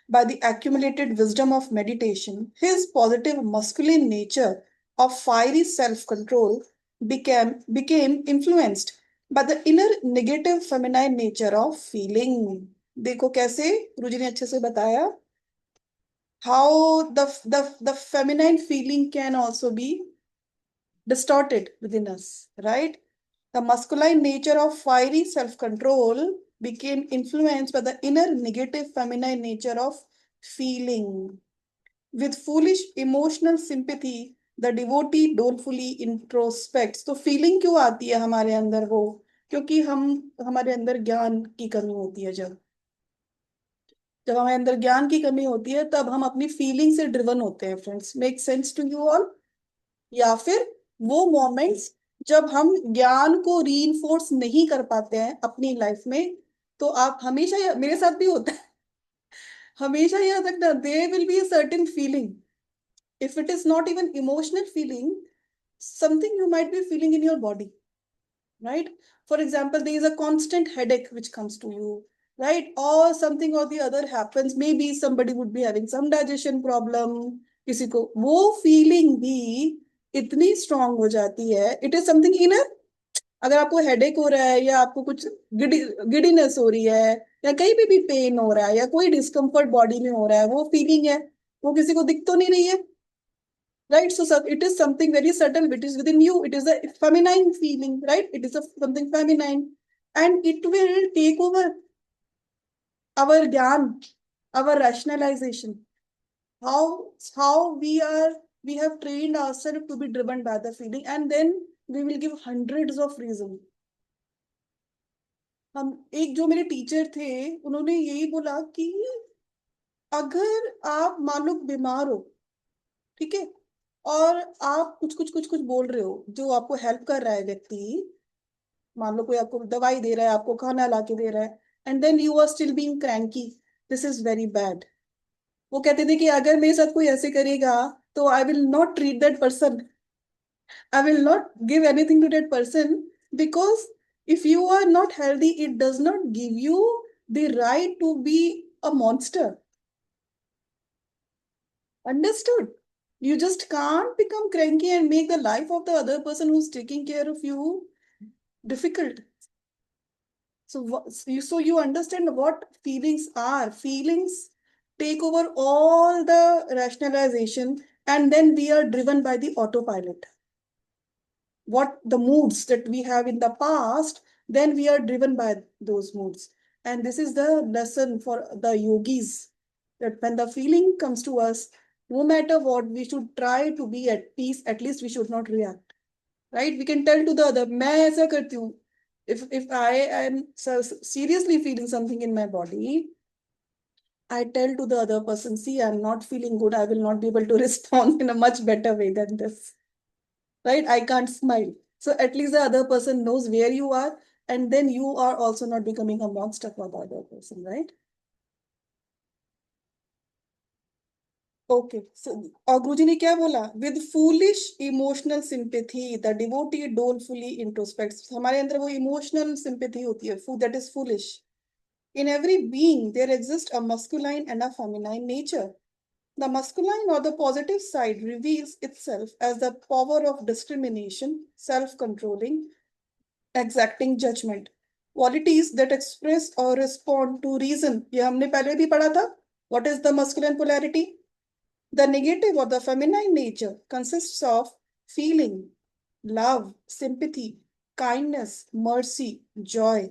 by the accumulated wisdom of meditation, his positive masculine nature of fiery self-control became influenced by the inner negative feminine nature of feeling. देखो कैसे गुरुजी ने अच्छे से बताया how the feminine feeling can also be distorted within us, right? The masculine nature of fiery self control became influenced by the inner negative feminine nature of feeling. With foolish emotional sympathy, the devotee dolefully introspects. तो feeling क्यों आती है हमारे अंदर वो क्योंकि हमारे अंदर ज्ञान की कमी होती है जब जब हमारे अंदर ज्ञान की कमी होती है तब हम अपनी फीलिंग से ड्रिवन होते हैं friends make sense to you all या फिर वो मोमेंट्स जब हम ज्ञान को रीइंफोर्स नहीं कर पाते हैं अपनी लाइफ में तो आप हमेशा मेरे साथ भी होता है हमेशा याद रखना there will be a certain feeling if it is not even emotional feeling something you might be feeling in your body, right? For example, there is a constant headache which comes to you, right? Or something or the other happens, maybe somebody would be having some digestion problem, किसी को वो feeling भी इतनी strong हो जाती है, it is something inner. अगर आपको हेडेक हो रहा है या आपको कुछ गिडीनेस हो रही है या कहीं भी पेन हो रहा है या कोई डिस्कम्फर्ट बॉडी में हो रहा है वो फीलिंग है वो किसी को दिख तो नहीं रही है, right? So it is something very subtle which is within you. It is a feminine feeling, right? It is something feminine and it will take over our gyan, our rationalization, how we have trained ourselves to be driven by the feeling and then we will give hundreds of reasons. हम एक जो मेरे teacher थे उन्होंने यही बोला कि अगर आप मान लो बीमार हो, ठीक है, और आप कुछ बोल रहे हो जो आपको हेल्प कर रहा है व्यक्ति, मान लो कोई आपको दवाई दे रहा है आपको खाना ला के दे रहा है and then you are still being cranky, this is very bad. वो कहते थे कि अगर मेरे साथ कोई ऐसे करेगा तो I will not treat that person, I will not give anything to that person because if you are not healthy, it does not give you the right to be a monster. Understood? You just can't become cranky and make the life of the other person who's taking care of you difficult. So you understand what feelings are. Feelings take over all the rationalization and then we are driven by the autopilot. What the moods that we have in the past, then we are driven by those moods. And this is the lesson for the yogis that when the feeling comes to us, no matter what, we should try to be at peace. At least we should not react. Right? We can tell to the other, मैं ऐसा करती हूँ. If I am seriously feeling something in my body, I tell to the other person, see, I'm not feeling good. I will not be able to respond in a much better way than this. Right? I can't smile. So at least the other person knows where you are, and then you are also not becoming a monster for the other person, right? Okay. So और गुरुजी ने क्या बोला? With foolish emotional sympathy, the devotee dolefully introspects. हमारे अंदर वो emotional sympathy होती है, that is foolish. In every being, there exists a masculine and a feminine nature. The masculine or the positive side reveals itself as the power of discrimination, self-controlling, exacting judgment. Qualities that express or respond to reason. ये हमने पहले भी पढ़ा था. What is the masculine polarity? The negative or the feminine nature consists of feeling, love, sympathy, kindness, mercy, joy.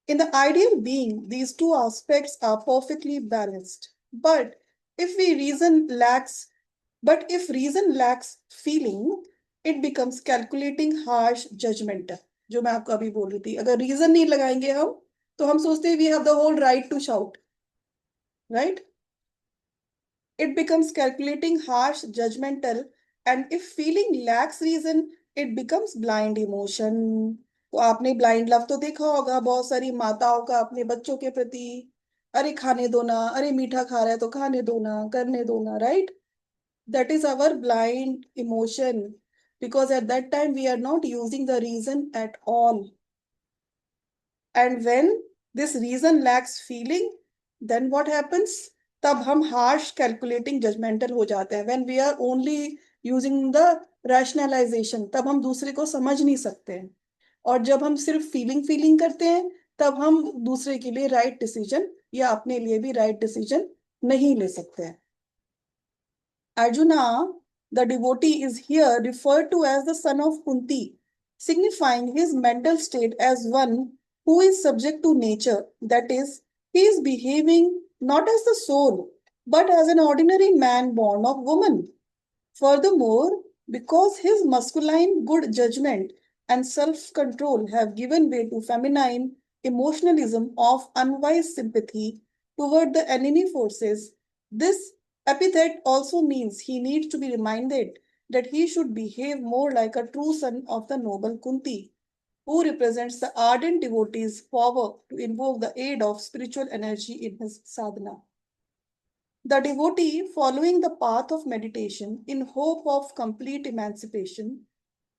In the ideal being, these two aspects are perfectly balanced. If reason lacks feeling, it becomes calculating, harsh, judgmental. जो मैं आपको अभी बोल रही थी, अगर reason नहीं लगाएंगे हम, तो हम सोचते हैं we have the whole right to shout, right? It becomes calculating, harsh, judgmental, and if feeling lacks reason, it becomes blind emotion. तो आपने ब्लाइंड लव तो देखा होगा बहुत सारी माताओं का अपने बच्चों के प्रति. अरे खाने दो ना, अरे मीठा खा रहा है तो खाने दो ना, करने दो ना, right? That is our blind emotion, because at that time we are not using the reason at all. And when this reason lacks feeling, then what happens? तब हम harsh, calculating, judgmental हो जाते हैं. When we are only using the rationalization, तब हम दूसरे को समझ नहीं सकते हैं. और जब हम सिर्फ फीलिंग करते हैं, तब हम दूसरे के लिए राइट डिसीजन या अपने लिए भी राइट डिसीजन नहीं ले सकते हैं. Arjuna, the devotee, is here referred to as the son of Kunti, signifying his mental state as one who is subject to nature. That is, he is behaving not as the soul, but as an ordinary man born of woman. Furthermore, because his masculine good judgment and self control have given way to feminine emotionalism of unwise sympathy toward the enemy forces, this epithet also means he needs to be reminded that he should behave more like a true son of the noble Kunti, who represents the ardent devotee's power to invoke the aid of spiritual energy in his sadhana. The devotee, following the path of meditation in hope of complete emancipation,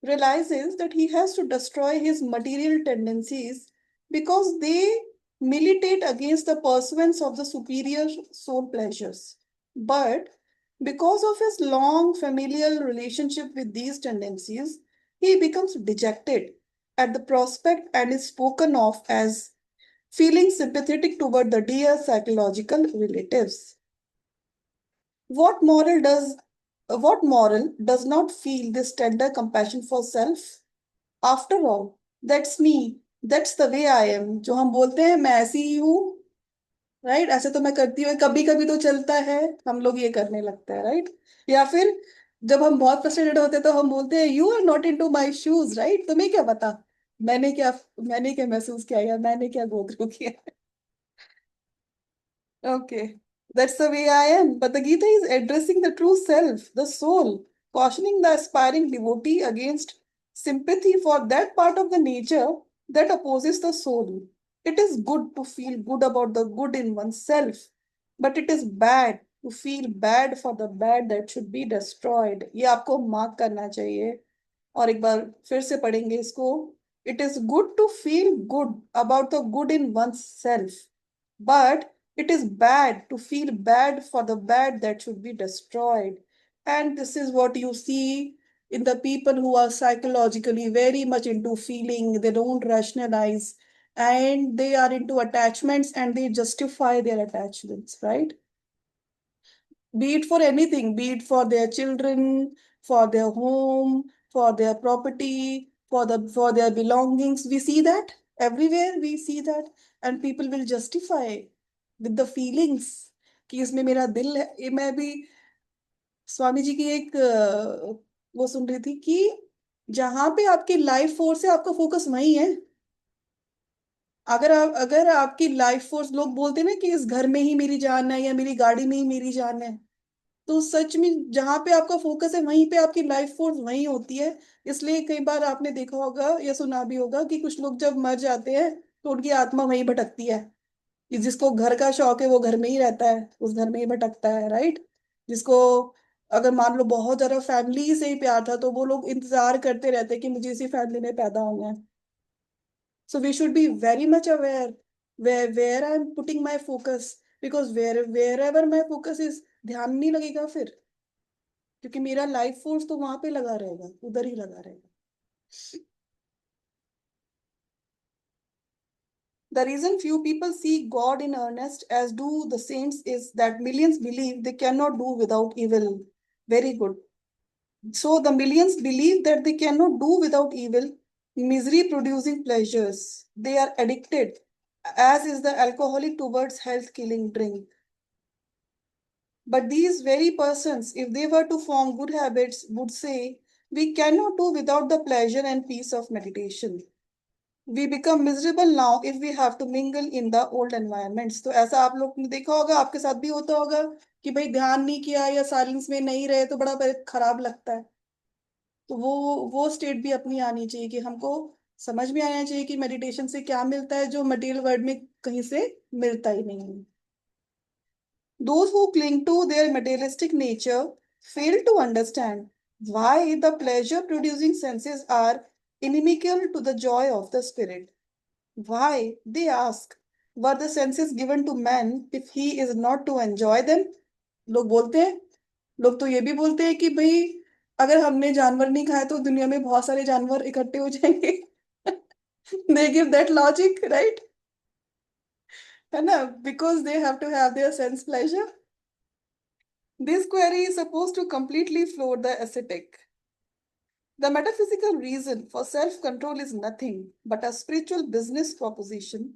realizes that he has to destroy his material tendencies because they militate against the pursuance of the superior soul pleasures. But because of his long familial relationship with these tendencies, he becomes dejected at the prospect and is spoken of as feeling sympathetic toward the dear psychological relatives. What moral does not feel this tender compassion for self? After all, that's me. That's the way I am. जो हम बोलते हैं मैं ऐसी ही हूँ, right? ऐसे तो मैं करती हूँ, कभी कभी तो चलता है, हम लोग ये करने लगते हैं, राइट? या फिर जब हम बहुत फ्रस्ट्रेटेड होते हैं तो हम बोलते हैं you are not into my shoes, right? तुम्हें क्या पता मैंने क्या महसूस किया या मैंने क्या गो थ्रू किया. Okay, that's the way I am. But the Gita is addressing the true self, the soul, cautioning the aspiring devotee against sympathy for that part of the nature that opposes the soul. It is good to feel good about the good in oneself, but it is bad to feel bad for the bad that should be destroyed. ये आपको mark करना चाहिए. और एक बार फिर से पढ़ेंगे इसको. It is good to feel good about the good in oneself, but it is bad to feel bad for the bad that should be destroyed. And this is what you see in the people who are psychologically very much into feeling, they don't rationalize, and they are into attachments and they justify their attachments, right? Be it for anything, be it for their children, for their home, for their property, for their belongings. We see that everywhere, we see that, and people will justify with the feelings कि इसमें मेरा दिल है. ये मैं भी स्वामी जी की एक वो सुन रही थी कि जहां पे आपकी लाइफ फोर्स है, आपका फोकस वही है. अगर आपकी लाइफ फोर्स, लोग बोलते हैं ना कि इस घर में ही मेरी जान है या मेरी गाड़ी में ही मेरी जान है, तो सच में जहां पे आपका फोकस है वहीं पे आपकी लाइफ फोर्स वहीं होती है. इसलिए कई बार आपने देखा होगा या सुना भी होगा कि कुछ लोग जब मर जाते हैं तो उनकी आत्मा वहीं भटकती है. कि जिसको घर का शौक है वो घर में ही रहता है, उस घर में ही भटकता है, राइट? जिसको अगर मान लो बहुत ज्यादा फैमिली से ही प्यार था तो वो लोग इंतजार करते रहते हैं कि मुझे इसी फैमिली में पैदा होना है. So we should be very much aware where I'm putting my focus, because wherever my focus is, ध्यान नहीं लगेगा फिर, क्योंकि मेरा लाइफ फोर्स तो वहां पे लगा रहेगा, उधर ही लगा रहेगा. The reason few people seek God in earnest, as do the saints, is that millions believe they cannot do without evil. Very good. So the millions believe that they cannot do without evil, misery producing pleasures. They are addicted, as is the alcoholic towards health killing drink. But these very persons, if they were to form good habits, would say, we cannot do without the pleasure and peace of meditation. We become miserable now if we have to mingle in the old environments. तो ऐसा आप लोग ने देखा होगा, आपके साथ भी होता होगा कि भाई ध्यान नहीं किया या साइलेंस में नहीं रहे तो बड़ा खराब लगता है. तो वो स्टेट भी अपनी आनी चाहिए कि हमको समझ में आना चाहिए कि मेडिटेशन से क्या मिलता है जो मटेरियल वर्ल्ड में कहीं से मिलता ही नहीं है. Those who cling to their materialistic nature fail to understand why the pleasure producing senses are inimical to the joy of the spirit. Why, they ask, were the senses given to man if he is not to enjoy them? लोग बोलते हैं, लोग तो ये भी बोलते हैं कि भाई अगर हमने जानवर नहीं खाए तो दुनिया में बहुत सारे जानवर इकट्ठे हो जाएंगे. They give that logic, right? है ना? Because they have to have their sense pleasure. This query is supposed to completely floor the ascetic. The metaphysical reason for self-control is nothing but a spiritual business proposition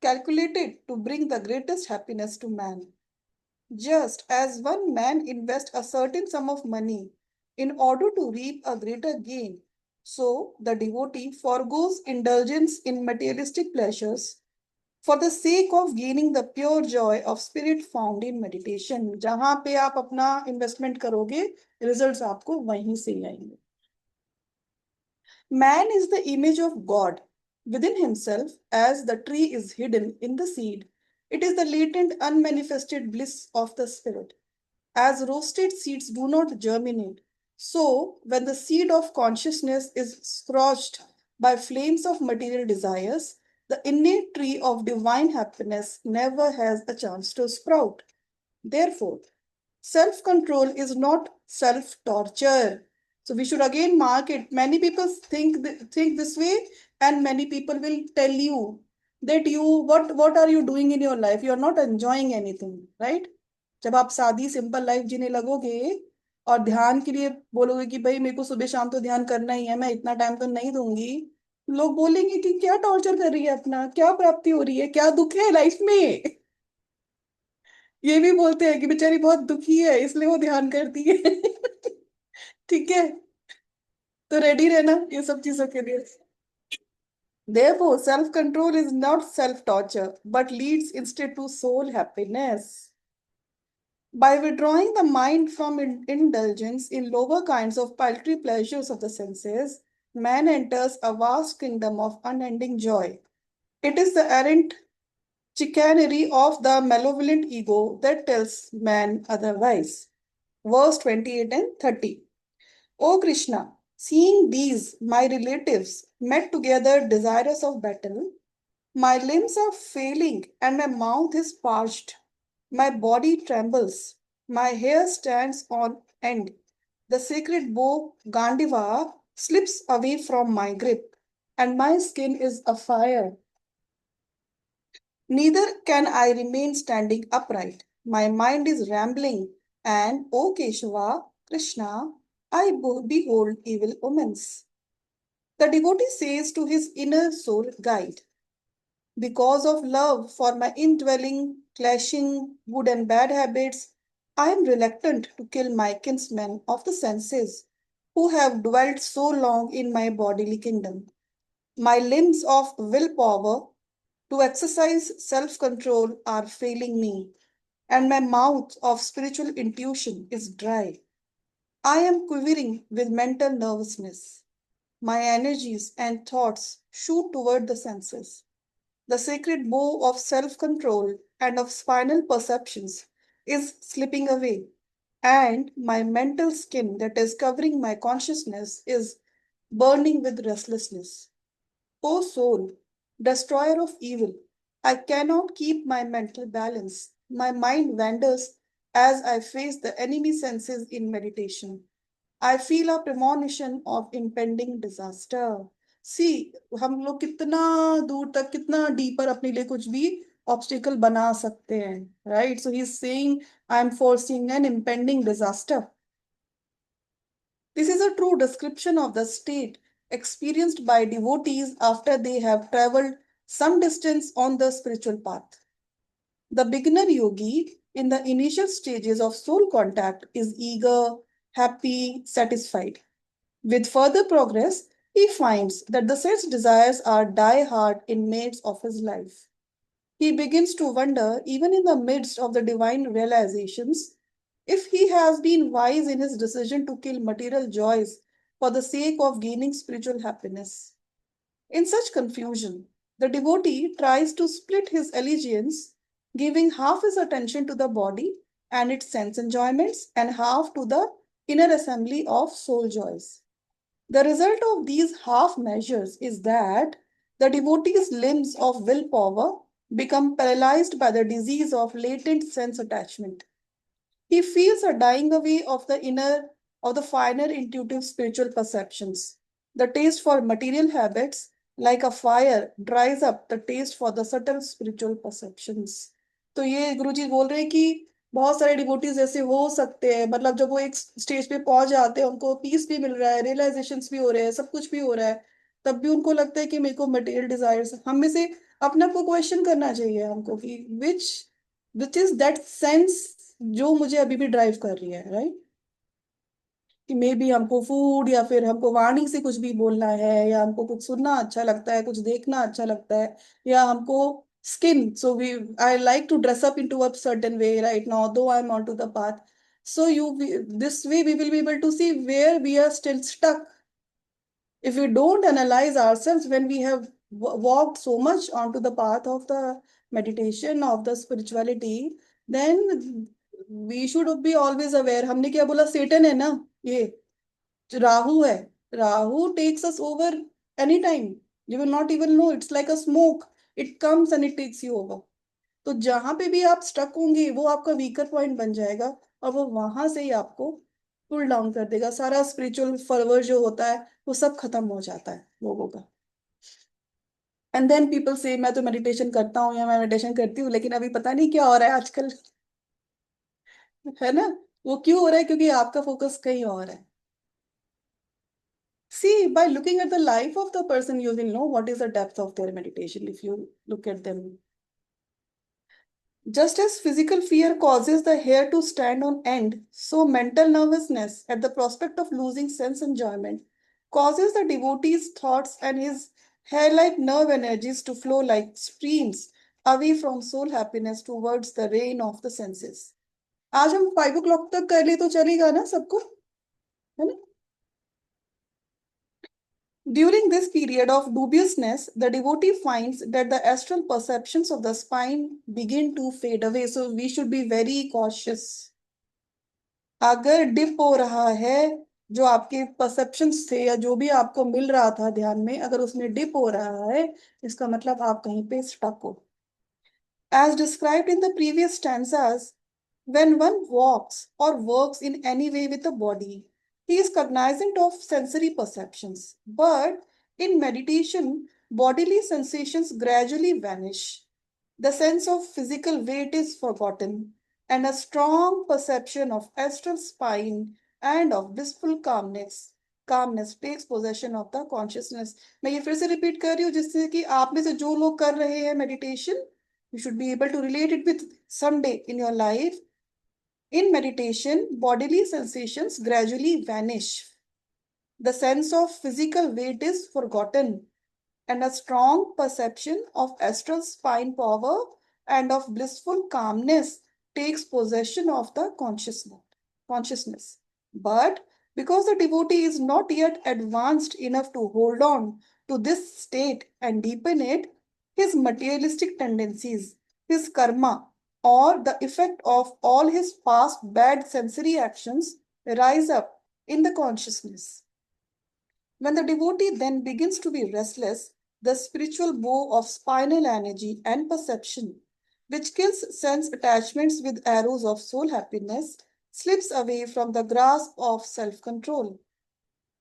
calculated to bring the greatest happiness to man. Just as one man invests a certain sum of money in order to reap a greater gain, so the devotee forgoes indulgence in materialistic pleasures for the sake of gaining the pure joy of spirit found in meditation. जहां पे आप अपना investment करोगे, results आपको वहीं से ही आएंगे. Man is the image of God within himself, as the tree is hidden in the seed. It is the latent, unmanifested bliss of the spirit. As roasted seeds do not germinate, so when the seed of consciousness is scorched by flames of material desires, the innate tree of divine happiness never has a chance to sprout. Therefore, self control is not self torture. So we should again mark it. Many people think this way, and many people will tell you that what are you doing in your life? You are not enjoying anything, right? जब आप सादी simple life जीने लगोगे और ध्यान के लिए बोलोगे कि भाई मेरे को सुबह शाम तो ध्यान करना ही है, मैं इतना टाइम तो नहीं दूंगी, लोग बोलेंगे कि क्या टॉर्चर कर रही है, अपना क्या प्राप्ति हो रही है, क्या दुख है लाइफ में. ये भी बोलते हैं कि बेचारी बहुत दुखी है इसलिए वो ध्यान करती है. ठीक है, तो रेडी रहना ये सब चीजों के लिए. Therefore, self-control is not self-torture, but leads instead to soul happiness. By withdrawing the mind from indulgence in lower kinds of paltry pleasures of the senses, man enters a vast kingdom of unending joy. It is the errant chicanery of the malevolent ego that tells man otherwise. Verse 28 and 30. O Krishna, seeing these, my relatives, met together desirous of battle, my limbs are failing and my mouth is parched. My body trembles. My hair stands on end. The sacred bow Gandiva slips away from my grip, and my skin is afire. Neither can I remain standing upright. My mind is rambling, and O Keshava, Krishna, I behold evil omens. The devotee says to his inner soul guide, because of love for my indwelling, clashing good and bad habits, I am reluctant to kill my kinsmen of the senses who have dwelt so long in my bodily kingdom. My limbs of willpower to exercise self control are failing me, and my mouth of spiritual intuition is dry. I am quivering with mental nervousness. My energies and thoughts shoot toward the senses. The sacred bow of self control and of spinal perceptions is slipping away, and my mental skin that is covering my consciousness is burning with restlessness. O soul, destroyer of evil, I cannot keep my mental balance. My mind wanders as I face the enemy senses in meditation. I feel a premonition of impending disaster. See, हम लोग कितना दूर तक, कितना deeper अपने लिए कुछ भी ऑब्स्टिकल बना सकते हैं, right? So he's saying, I'm foreseeing an impending disaster. This is a true description of the state experienced by devotees after they have traveled some distance on the spiritual path. The beginner yogi in the initial stages of soul contact is eager, happy, satisfied. With further progress, he finds that the sense desires are die-hard inmates of his life. He begins to wonder, even in the midst of the divine realizations, if he has been wise in his decision to kill material joys for the sake of gaining spiritual happiness. In such confusion, the devotee tries to split his allegiance, giving half his attention to the body and its sense enjoyments and half to the inner assembly of soul joys. The result of these half measures is that the devotee's limbs of willpower become paralyzed by the disease of latent sense attachment. He feels a dying away of the finer intuitive spiritual perceptions. The taste for material habits, like a fire, dries up the taste for the subtle spiritual perceptions. तो ये गुरुजी बोल रहे हैं कि बहुत सारे devotees ऐसे हो सकते हैं, मतलब जब वो एक स्टेज पे पहुंच जाते हैं, उनको पीस भी मिल रहा है, रियलाइजेशंस भी हो रहे हैं, सब कुछ भी हो रहा है, तब भी उनको लगता है कि मेरे को मटेरियल डिजायर्स। हम में से अपने आप को क्वेश्चन करना चाहिए हमको कि विच इज दैट सेंस जो मुझे अभी भी ड्राइव कर रही है, राइट? कि मे बी हमको फूड या फिर हमको वाणी से कुछ भी बोलना है, या हमको कुछ सुनना अच्छा लगता है, कुछ देखना अच्छा लगता है, या हमको skin, so we I like to dress up into a certain way right now though I am on to the path. So this way we will be able to see where we are still stuck. If we don't analyze ourselves when we have walked so much onto the path of the meditation of the spirituality, then we should be always aware. हमने क्या बोला, सेटन है ना ये, राहु है. Rahu takes us over anytime. You will not even know. It's like a smoke. It comes and it takes you over. तो जहां पे भी आप स्टक होंगे वो आपका वीकर पॉइंट बन जाएगा, और वो वहां से ही आपको पुल डाउन कर देगा. सारा स्पिरिचुअल फर्वर जो होता है वो सब खत्म हो जाता है लोगों का. एंड देन पीपल से मैं तो मेडिटेशन करता हूँ या मैं मेडिटेशन करती हूँ, लेकिन अभी पता नहीं क्या हो रहा है आजकल. है ना? वो क्यों हो रहा है? क्योंकि आपका फोकस कहीं और है. See, by looking at the life of the person, you will know what is the depth of their meditation if you look at them. Just as physical fear causes the hair to stand on end, so mental nervousness at the prospect of losing sense enjoyment causes the devotee's thoughts and his hair-like nerve energies to flow like streams away from soul happiness towards the reign of the senses. आज हम 5 o'clock तक कर ले तो चलेगा ना सबको, है ना? During this period of dubiousness, the devotee finds that the astral perceptions of the spine begin to fade away. So we should be very cautious. अगर डिप हो रहा है, जो आपके परसेप्शंस थे या जो भी आपको मिल रहा था ध्यान में, अगर उसमें डिप हो रहा है, इसका मतलब आप कहीं पे स्टक हो. As described in the previous stanzas, when one walks or works in any way with the body, he is cognizant of sensory perceptions. But in meditation, bodily sensations gradually vanish. The sense of physical weight is forgotten, and a strong perception of astral spine and of blissful calmness takes possession of the consciousness. मैं ये फिर से repeat कर रही हूँ, जिससे कि आप में से जो लोग कर रहे हैं meditation, you should be able to relate it with someday in your life. In meditation, bodily sensations gradually vanish. The sense of physical weight is forgotten, and a strong perception of astral spine power and of blissful calmness takes possession of the consciousness. But because the devotee is not yet advanced enough to hold on to this state and deepen it, his materialistic tendencies, his karma, or the effect of all his past bad sensory actions rise up in the consciousness. When the devotee then begins to be restless, the spiritual bow of spinal energy and perception which kills sense attachments with arrows of soul happiness, slips away from the grasp of self-control.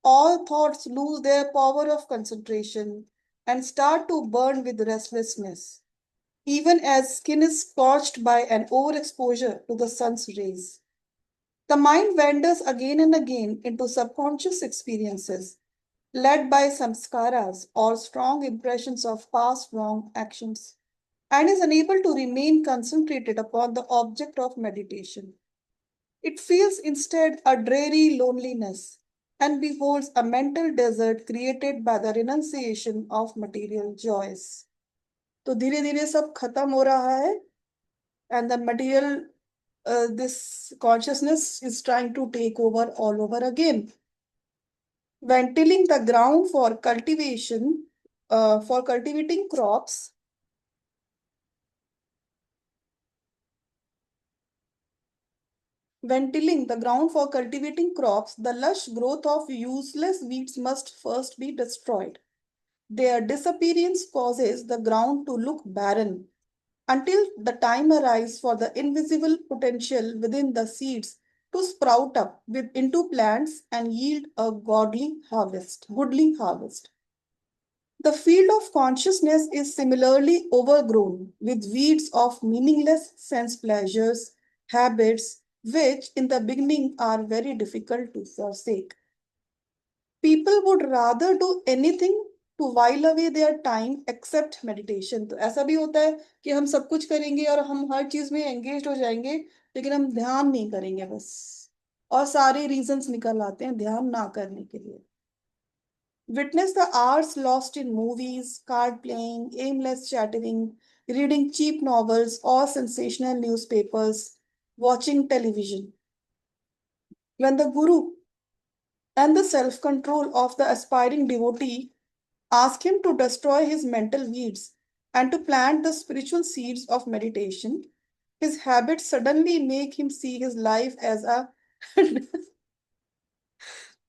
All thoughts lose their power of concentration and start to burn with restlessness, even as skin is scorched by an overexposure to the sun's rays. The mind wanders again and again into subconscious experiences, led by samskaras or strong impressions of past wrong actions, and is unable to remain concentrated upon the object of meditation. It feels instead a dreary loneliness and beholds a mental desert created by the renunciation of material joys. तो धीरे धीरे सब खत्म हो रहा है and the material this consciousness is trying to take over all over again. When tilling the ground for cultivation, for cultivating crops, when tilling the ground for cultivating crops, the lush growth of useless weeds must first be destroyed. Their disappearance causes the ground to look barren until the time arrives for the invisible potential within the seeds to sprout up into plants and yield a goodly harvest. The field of consciousness is similarly overgrown with weeds of meaningless sense pleasures, habits, which in the beginning are very difficult to forsake. People would rather do anything to while away their time except meditation. तो ऐसा भी होता है कि हम सब कुछ करेंगे और हम हर चीज में एंगेज हो जाएंगे, लेकिन हम ध्यान नहीं करेंगे बस, और सारे रीजंस निकल आते हैं ध्यान ना करने के लिए. Witness the hours lost in movies, card playing, aimless chattering, reading cheap novels or sensational newspapers, watching television. When the guru and the self control of the aspiring devotee ask him to destroy his mental weeds and to plant the spiritual seeds of meditation, his habits suddenly make him see his life as a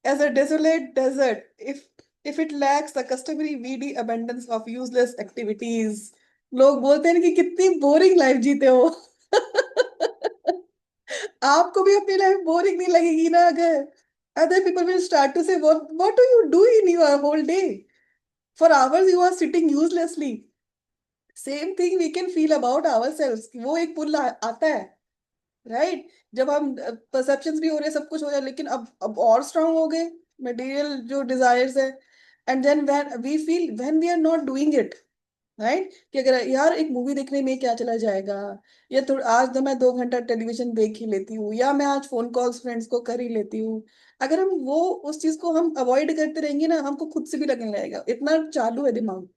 as a desolate desert if it lacks the customary weedy abundance of useless activities. लोग बोलते हैं कि कितनी boring life जीते हो. आपको भी अपनी लाइफ बोरिंग नहीं लगेगी ना अगर other people will start to say what do you do in your whole day? For hours you are sitting uselessly. Same thing we can feel about ourselves. वो एक पुल आता है, राइट, जब हम परसेप्शंस भी हो रहे हैं सब कुछ हो रहा है, लेकिन अब और स्ट्रांग हो गए मटेरियल जो डिजायर्स है. And then when we feel when we are not doing it, right, कि अगर यार एक मूवी देखने में क्या चला जाएगा, या तो आज तो मैं 2 घंटा टेलीविजन देख ही लेती हूँ, या मैं आज फोन कॉल्स फ्रेंड्स को कर ही लेती हूँ. अगर हम वो उस चीज को हम अवॉइड करते रहेंगे ना, हमको खुद से भी लगने लगेगा, इतना चालू है दिमाग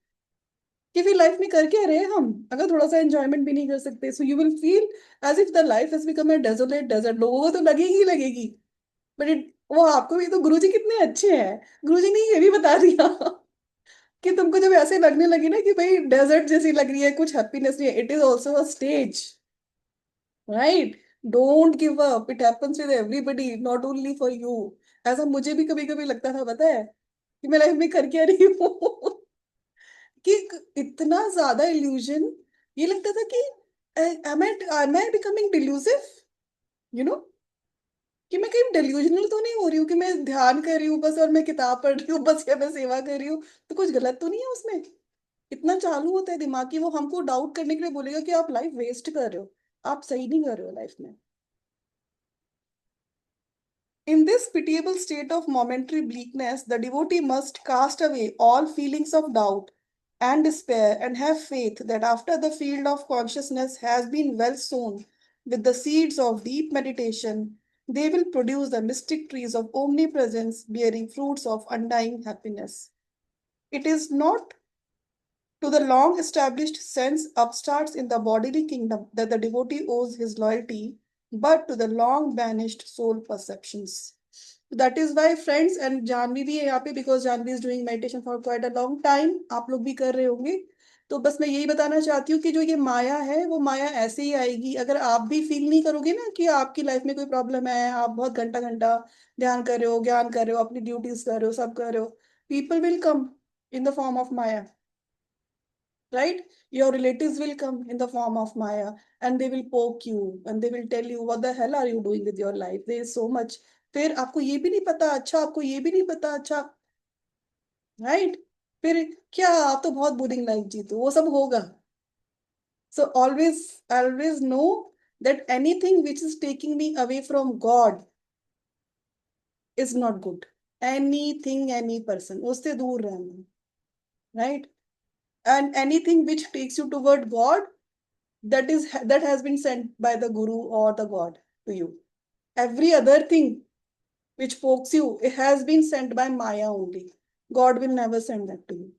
कि फिर लाइफ में कर क्या रहे हैं हम अगर थोड़ा सा एंजॉयमेंट भी नहीं कर सकते. So you will feel as if the life has become a desolate desert. लोगों को तो लगेगी ही लगेगी, बट इट वो आपको भी तो गुरुजी कितने अच्छे हैं, गुरुजी ने ये भी बता दिया कि तुमको जब ऐसे लगने लगी ना कि भाई डेजर्ट जैसी लग रही है, कुछ हैप्पीनेस नहीं है, it is also a stage, right. Don't give up, it happens with everybody not only for you. ऐसा मुझे भी कभी कभी लगता था, पता है, कि मैं लाइफ में कर क्या रही हूँ. कि इतना ज्यादा इल्यूजन, ये लगता था कि am I becoming delusive, you know, कि मैं कहीं delusional तो नहीं हो रही हूँ कि मैं ध्यान कर रही हूँ बस और मैं किताब पढ़ रही हूँ बस या मैं सेवा कर रही हूँ, तो कुछ गलत तो नहीं है उसमें. इतना चालू होता है दिमाग कि वो हमको डाउट करने के लिए बोलेगा कि आप लाइफ वेस्ट कर रहे हो, आप सही नहीं कर रहे हो लाइफ में. In this pitiable state of momentary bleakness, the devotee must cast away all feelings of doubt and despair and have faith that after the field of consciousness has been well sown with the seeds of deep meditation, they will produce the mystic trees of omnipresence bearing fruits of undying happiness. It is not to the long established sense upstarts in the bodily kingdom that the devotee owes his loyalty, but to the long banished soul perceptions. That is why friends, and Janvi भी है यहाँ पे, because Janvi is doing meditation for quite a long time. आप लोग भी कर रहे होंगे. तो बस मैं यही बताना चाहती हूँ कि जो ये माया है वो माया ऐसे ही आएगी अगर आप भी फील नहीं करोगे ना कि आपकी लाइफ में कोई प्रॉब्लम है, आप बहुत घंटा घंटा ध्यान कर रहे हो, ज्ञान कर रहे हो, अपनी ड्यूटीज कर रहे हो, सब कर रहे हो. People will come in the form of Maya. right? Your relatives will come in the form of Maya and they will poke you and they will tell you what the hell are you doing with your life? There is so much. फिर आपको ये भी नहीं पता, अच्छा आपको ये भी नहीं पता, अच्छा, राइट? फिर क्या, आप तो बहुत बोरिंग लाइफ जीते हो, वो सब होगा. So always know that anything which is taking me away from God is not good. Anything, any person, उससे दूर रहना, right? And anything which takes you toward God, that has been sent by the Guru or the God to you. Every other thing which pokes you, it has been sent by Maya only. God will never send that to you.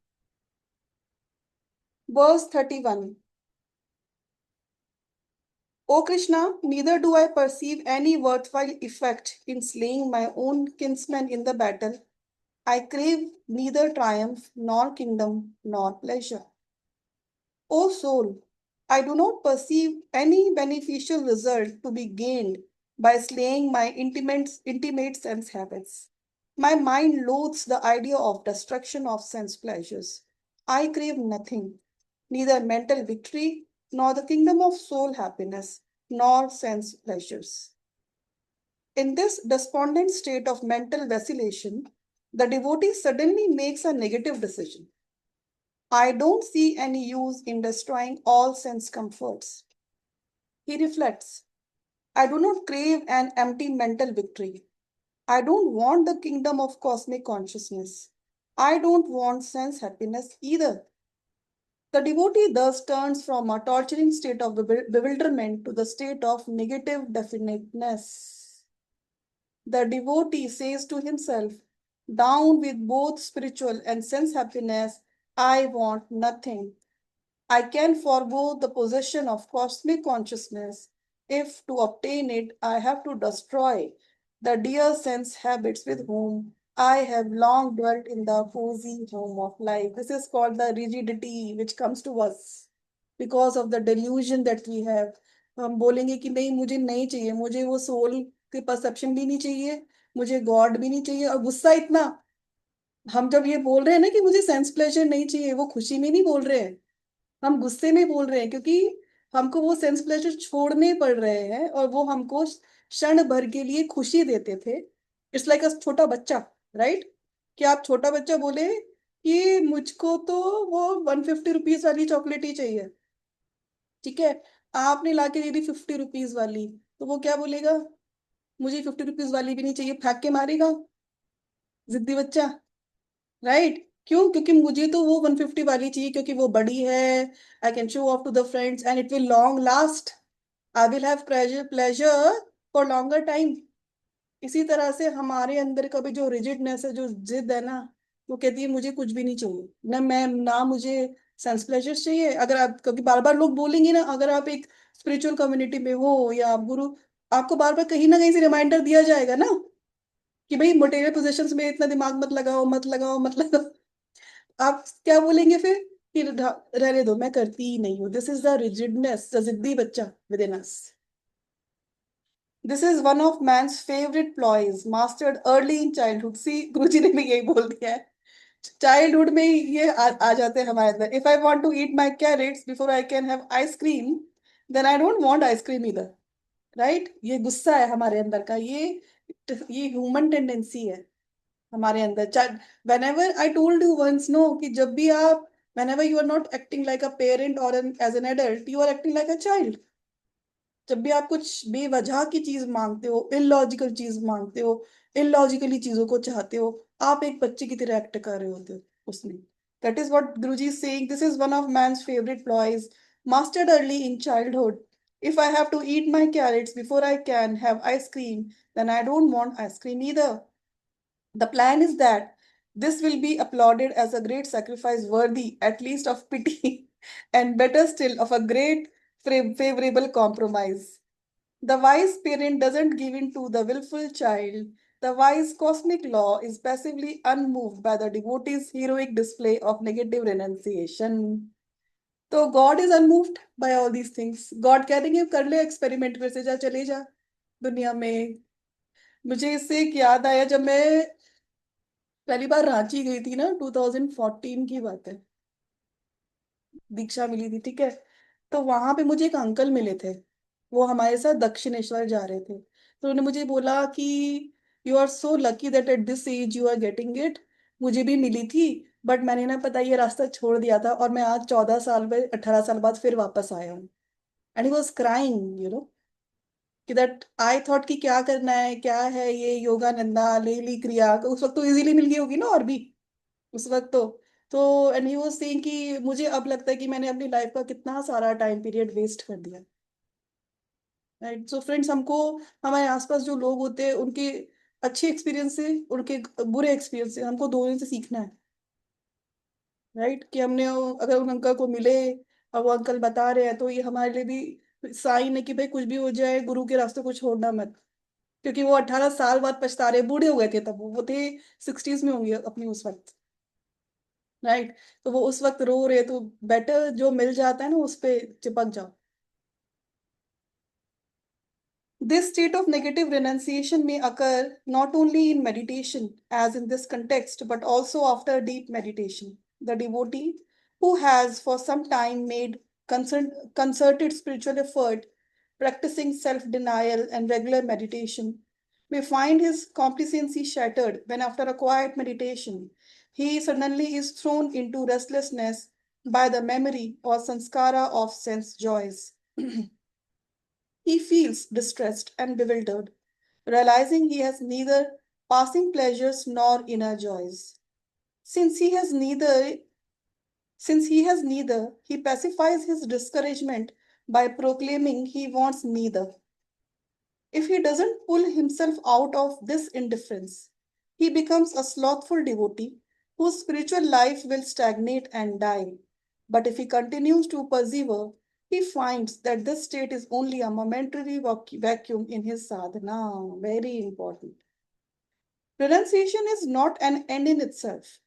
Verse 31. O Krishna, neither do I perceive any worthwhile effect in slaying my own kinsmen in the battle. I crave neither triumph, nor kingdom, nor pleasure. O soul, I do not perceive any beneficial result to be gained by slaying my intimate sense habits. My mind loathes the idea of destruction of sense pleasures. I crave nothing, neither mental victory, nor the kingdom of soul happiness, nor sense pleasures. In this despondent state of mental vacillation, the devotee suddenly makes a negative decision. I don't see any use in destroying all sense comforts. He reflects, I do not crave an empty mental victory. I don't want the kingdom of cosmic consciousness. I don't want sense happiness either. The devotee thus turns from a torturing state of bewilderment to the state of negative definiteness. The devotee says to himself, down with both spiritual and sense happiness, I want nothing. I can forego the possession of cosmic consciousness if to obtain it I have to destroy the dear sense habits with whom I have long dwelt in the cozy home of life. This is called the rigidity which comes to us because of the delusion that we have. हम बोलेंगे कि नहीं, मुझे नहीं चाहिए, मुझे वो soul की परसेप्शन भी नहीं चाहिए, मुझे गॉड भी नहीं चाहिए. और गुस्सा इतना, हम जब ये बोल रहे हैं ना कि मुझे सेंस प्लेजर नहीं चाहिए, वो खुशी में नहीं बोल रहे हैं, हम गुस्से में बोल रहे हैं, क्योंकि हमको वो सेंस प्लेजर छोड़ने पड़ रहे हैं और वो हमको क्षण भर के लिए खुशी देते थे. इट्स लाइक अ छोटा बच्चा, राइट? कि आप छोटा बच्चा बोले कि मुझको तो वो 150 रुपीज वाली चॉकलेट ही चाहिए, ठीक है, आपने लाके दे दी 50 रुपीज वाली, तो वो क्या बोलेगा? मुझे 50 रुपीज वाली भी नहीं चाहिए, फेंक के मारेगा, जिद्दी बच्चा, राइट? क्यों? क्योंकि मुझे तो वो 150 वाली चाहिए, क्योंकि वो बड़ी है, I can show off to the friends and it will long last, I will have pleasure for longer time. इसी तरह से हमारे अंदर का भी जो रिजिडनेस है, जो जिद है ना, वो कहती है मुझे कुछ भी नहीं चाहिए, ना मैं, ना मुझे सेंस प्लेजर चाहिए. अगर आप, क्योंकि बार बार लोग बोलेंगे ना, अगर आप एक स्पिरिचुअल कम्युनिटी में हो या आप गुरु, आपको बार बार कहीं ना कहीं से रिमाइंडर दिया जाएगा ना कि भाई मटेरियल पोजेशंस में इतना दिमाग मत लगाओ, मत लगाओ, मत लगाओ. आप क्या बोलेंगे फिर? कि रहने दो, मैं करती ही नहीं हूँ. This is the rigidness, the जिद्दी बच्चा within us. This is one of man's favourite ploys mastered early in childhood. See, Guruji ने भी यही बोल दिया है, चाइल्डहुड में ही ये आ जाते हैं हमारे अंदर. If I want to eat my carrots before I can have ice cream, then I don't want ice cream इधर, राइट? ये गुस्सा है हमारे अंदर का, ये ह्यूमन टेंडेंसी है हमारे अंदर. whenever I told you once, no, कि जब भी आप, whenever you are not acting like a parent or as an adult, you are acting like a child. जब भी आप कुछ बेवजह की चीज मांगते हो, इलॉजिकल चीज मांगते हो, इलॉजिकली चीजों को चाहते हो, आप एक बच्चे की तरह एक्ट कर रहे होते हो उसमें. That is what Guruji is saying. This is one of man's favourite ploys mastered early in childhood. If I have to eat my carrots before I can have ice cream, then I don't want ice cream either. The plan is that this will be applauded as a great sacrifice worthy at least of pity and better still of a great favorable compromise. The wise parent doesn't give in to the willful child. The wise cosmic law is passively unmoved by the devotee's heroic display of negative renunciation. तो God is unmoved by all these things. God कह देंगे कर ले experiment, फिर से जा, चले जा दुनिया में. मुझे इससे एक याद आया, जब मैं पहली बार रांची गई थी ना, 2014 की बात है. दीक्षा मिली थी, ठीक है। तो वहां पे मुझे एक अंकल मिले थे, वो हमारे साथ दक्षिणेश्वर जा रहे थे। तो उन्होंने मुझे बोला कि you are so lucky that at this age you are getting it. मुझे भी मिली थी, बट मैंने ना पता ये रास्ता छोड़ दिया था, और मैं आज 14 साल में 18 साल बाद फिर वापस आया हूँ। एंड ही वॉज क्राइंग, कि दैट आई थॉट कि क्या करना है, क्या है ये योगानंदा लेली क्रिया, उस वक्त तो इजीली मिल गई होगी ना, और भी उस वक्त तो एंड ही वाज सेइंग कि मुझे अब लगता है कि मैंने अपनी लाइफ का कितना सारा टाइम पीरियड वेस्ट कर दिया। राइट, सो फ्रेंड्स, हमको हमारे आसपास जो लोग होते हैं उनके अच्छे एक्सपीरियंस से, उनके बुरे एक्सपीरियंस से, हमको दोनों से सीखना है। राइट, कि अगर उन अंकल को मिले और वो अंकल बता रहे हैं, तो ये हमारे लिए भी साइन है कि भाई कुछ भी हो जाए, गुरु के रास्ते को छोड़ना मत। क्योंकि वो 18 साल बाद पछता रहे, बूढ़े हो गए थे तब, वो थे 60s में होंगे अपनी उस वक्त। राइट, तो वो उस वक्त रो रहे, तो बेटर जो मिल जाता है ना उस पे चिपक जाओ। This state of negative renunciation may occur not only in meditation, as in this context, but also after deep meditation. The devotee who has for some time made concerted spiritual effort, practicing self denial and regular meditation, may find his complacency shattered when, after a quiet meditation, he suddenly is thrown into restlessness by the memory or sanskara of sense joys. He feels distressed and bewildered, realizing he has neither passing pleasures nor inner joys. Since he has neither, he pacifies his discouragement by proclaiming he wants neither. If he doesn't pull himself out of this indifference, he becomes a slothful devotee whose spiritual life will stagnate and die. But if he continues to persevere, he finds that this state is only a momentary vacuum in his sadhana. Very important. Renunciation is not an end in itself.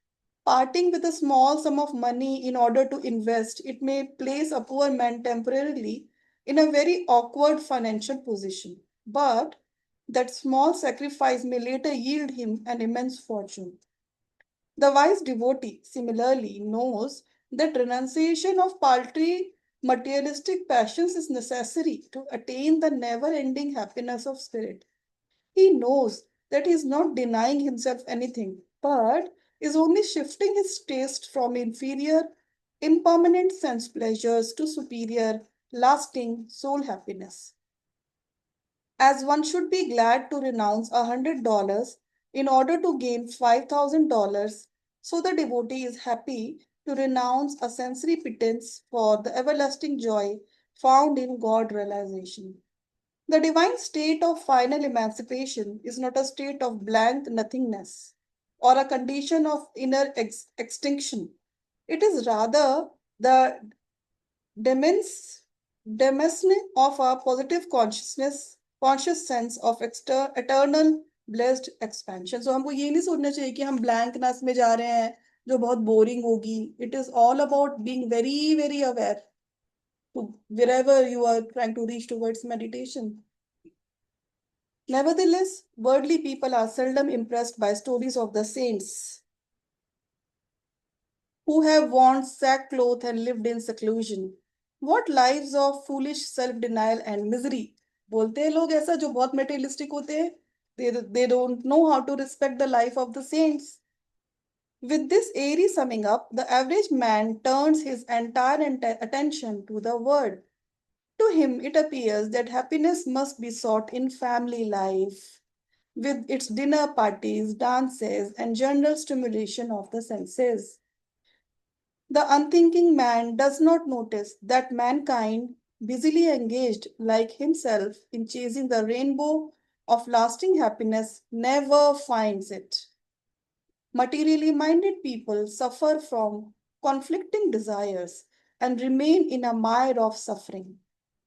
Parting with a small sum of money in order to invest, it may place a poor man temporarily in a very awkward financial position. But that small sacrifice may later yield him an immense fortune. The wise devotee, similarly, knows that renunciation of paltry materialistic passions is necessary to attain the never ending happiness of spirit. He knows that he is not denying himself anything, but is only shifting his taste from inferior, impermanent sense pleasures to superior, lasting soul happiness. As one should be glad to renounce $100 in order to gain $5,000, so the devotee is happy to renounce a sensory pittance for the everlasting joy found in God realization. The divine state of final emancipation is not a state of blank nothingness or a condition of inner extinction. It is rather the demens, demesne of a positive consciousness, conscious sense of eternal blessed expansion. So हमको ये नहीं सोचना चाहिए कि हम blankness में जा रहे हैं जो बहुत boring होगी. It is all about being very, very aware to wherever you are trying to reach towards meditation. Nevertheless, worldly people are seldom impressed by stories of the saints who have worn sackcloth and lived in seclusion. What lives of foolish self-denial and misery. बोलते हैं लोग ऐसा जो बहुत materialistic होते हैं. They don't know how to respect the life of the saints. With this airy summing up, the average man turns his entire attention to the word. To him, it appears that happiness must be sought in family life, with its dinner parties, dances, and general stimulation of the senses. The unthinking man does not notice that mankind, busily engaged like himself in chasing the rainbow of lasting happiness, never finds it. Materially minded people suffer from conflicting desires and remain in a mire of suffering.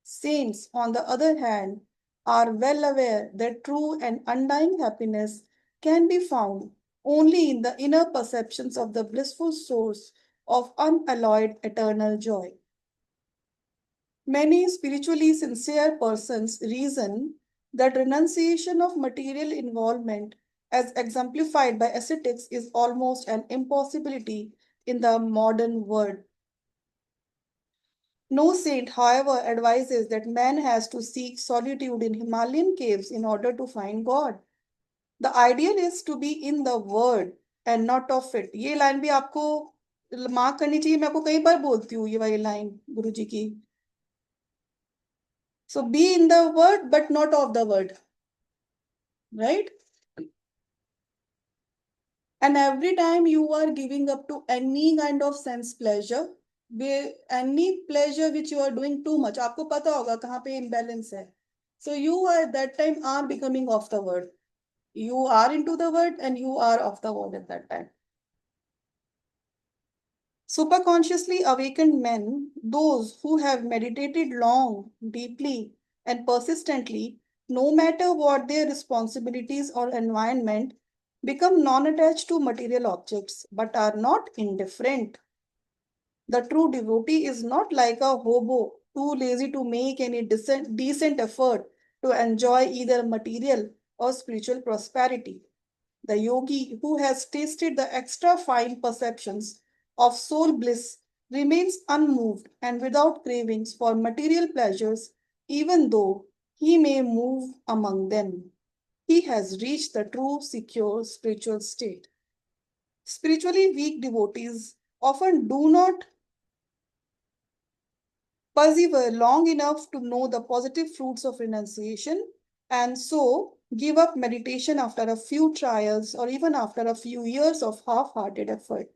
Saints, on the other hand, are well aware that true and undying happiness can be found only in the inner perceptions of the blissful source of unalloyed eternal joy. Many spiritually sincere persons reason that renunciation of material involvement, as exemplified by ascetics, is almost an impossibility in the modern world. No saint, however, advises that man has to seek solitude in Himalayan caves in order to find God. The ideal is to be in the word and not of it. ये line भी आपको mark करनी चाहिए, मैं आपको कई बार बोलती हूँ ये वाली लाइन गुरुजी की. So be in the word but not of the word, right? And every time you are giving up to any kind of sense pleasure, any pleasure which you are doing too much, आपको पता होगा कहाँ पे imbalance है. So you are at that time are becoming off the word. You are into the word and you are off the word at that time. Superconsciously awakened men, those who have meditated long, deeply, and persistently, no matter what their responsibilities or environment, become non attached to material objects but are not indifferent. The true devotee is not like a hobo, too lazy to make any decent effort to enjoy either material or spiritual prosperity. The yogi who has tasted the extra fine perceptions of soul bliss remains unmoved and without cravings for material pleasures, even though he may move among them. He has reached the true, secure spiritual state. Spiritually weak devotees often do not persevere long enough to know the positive fruits of renunciation and so give up meditation after a few trials or even after a few years of half-hearted effort.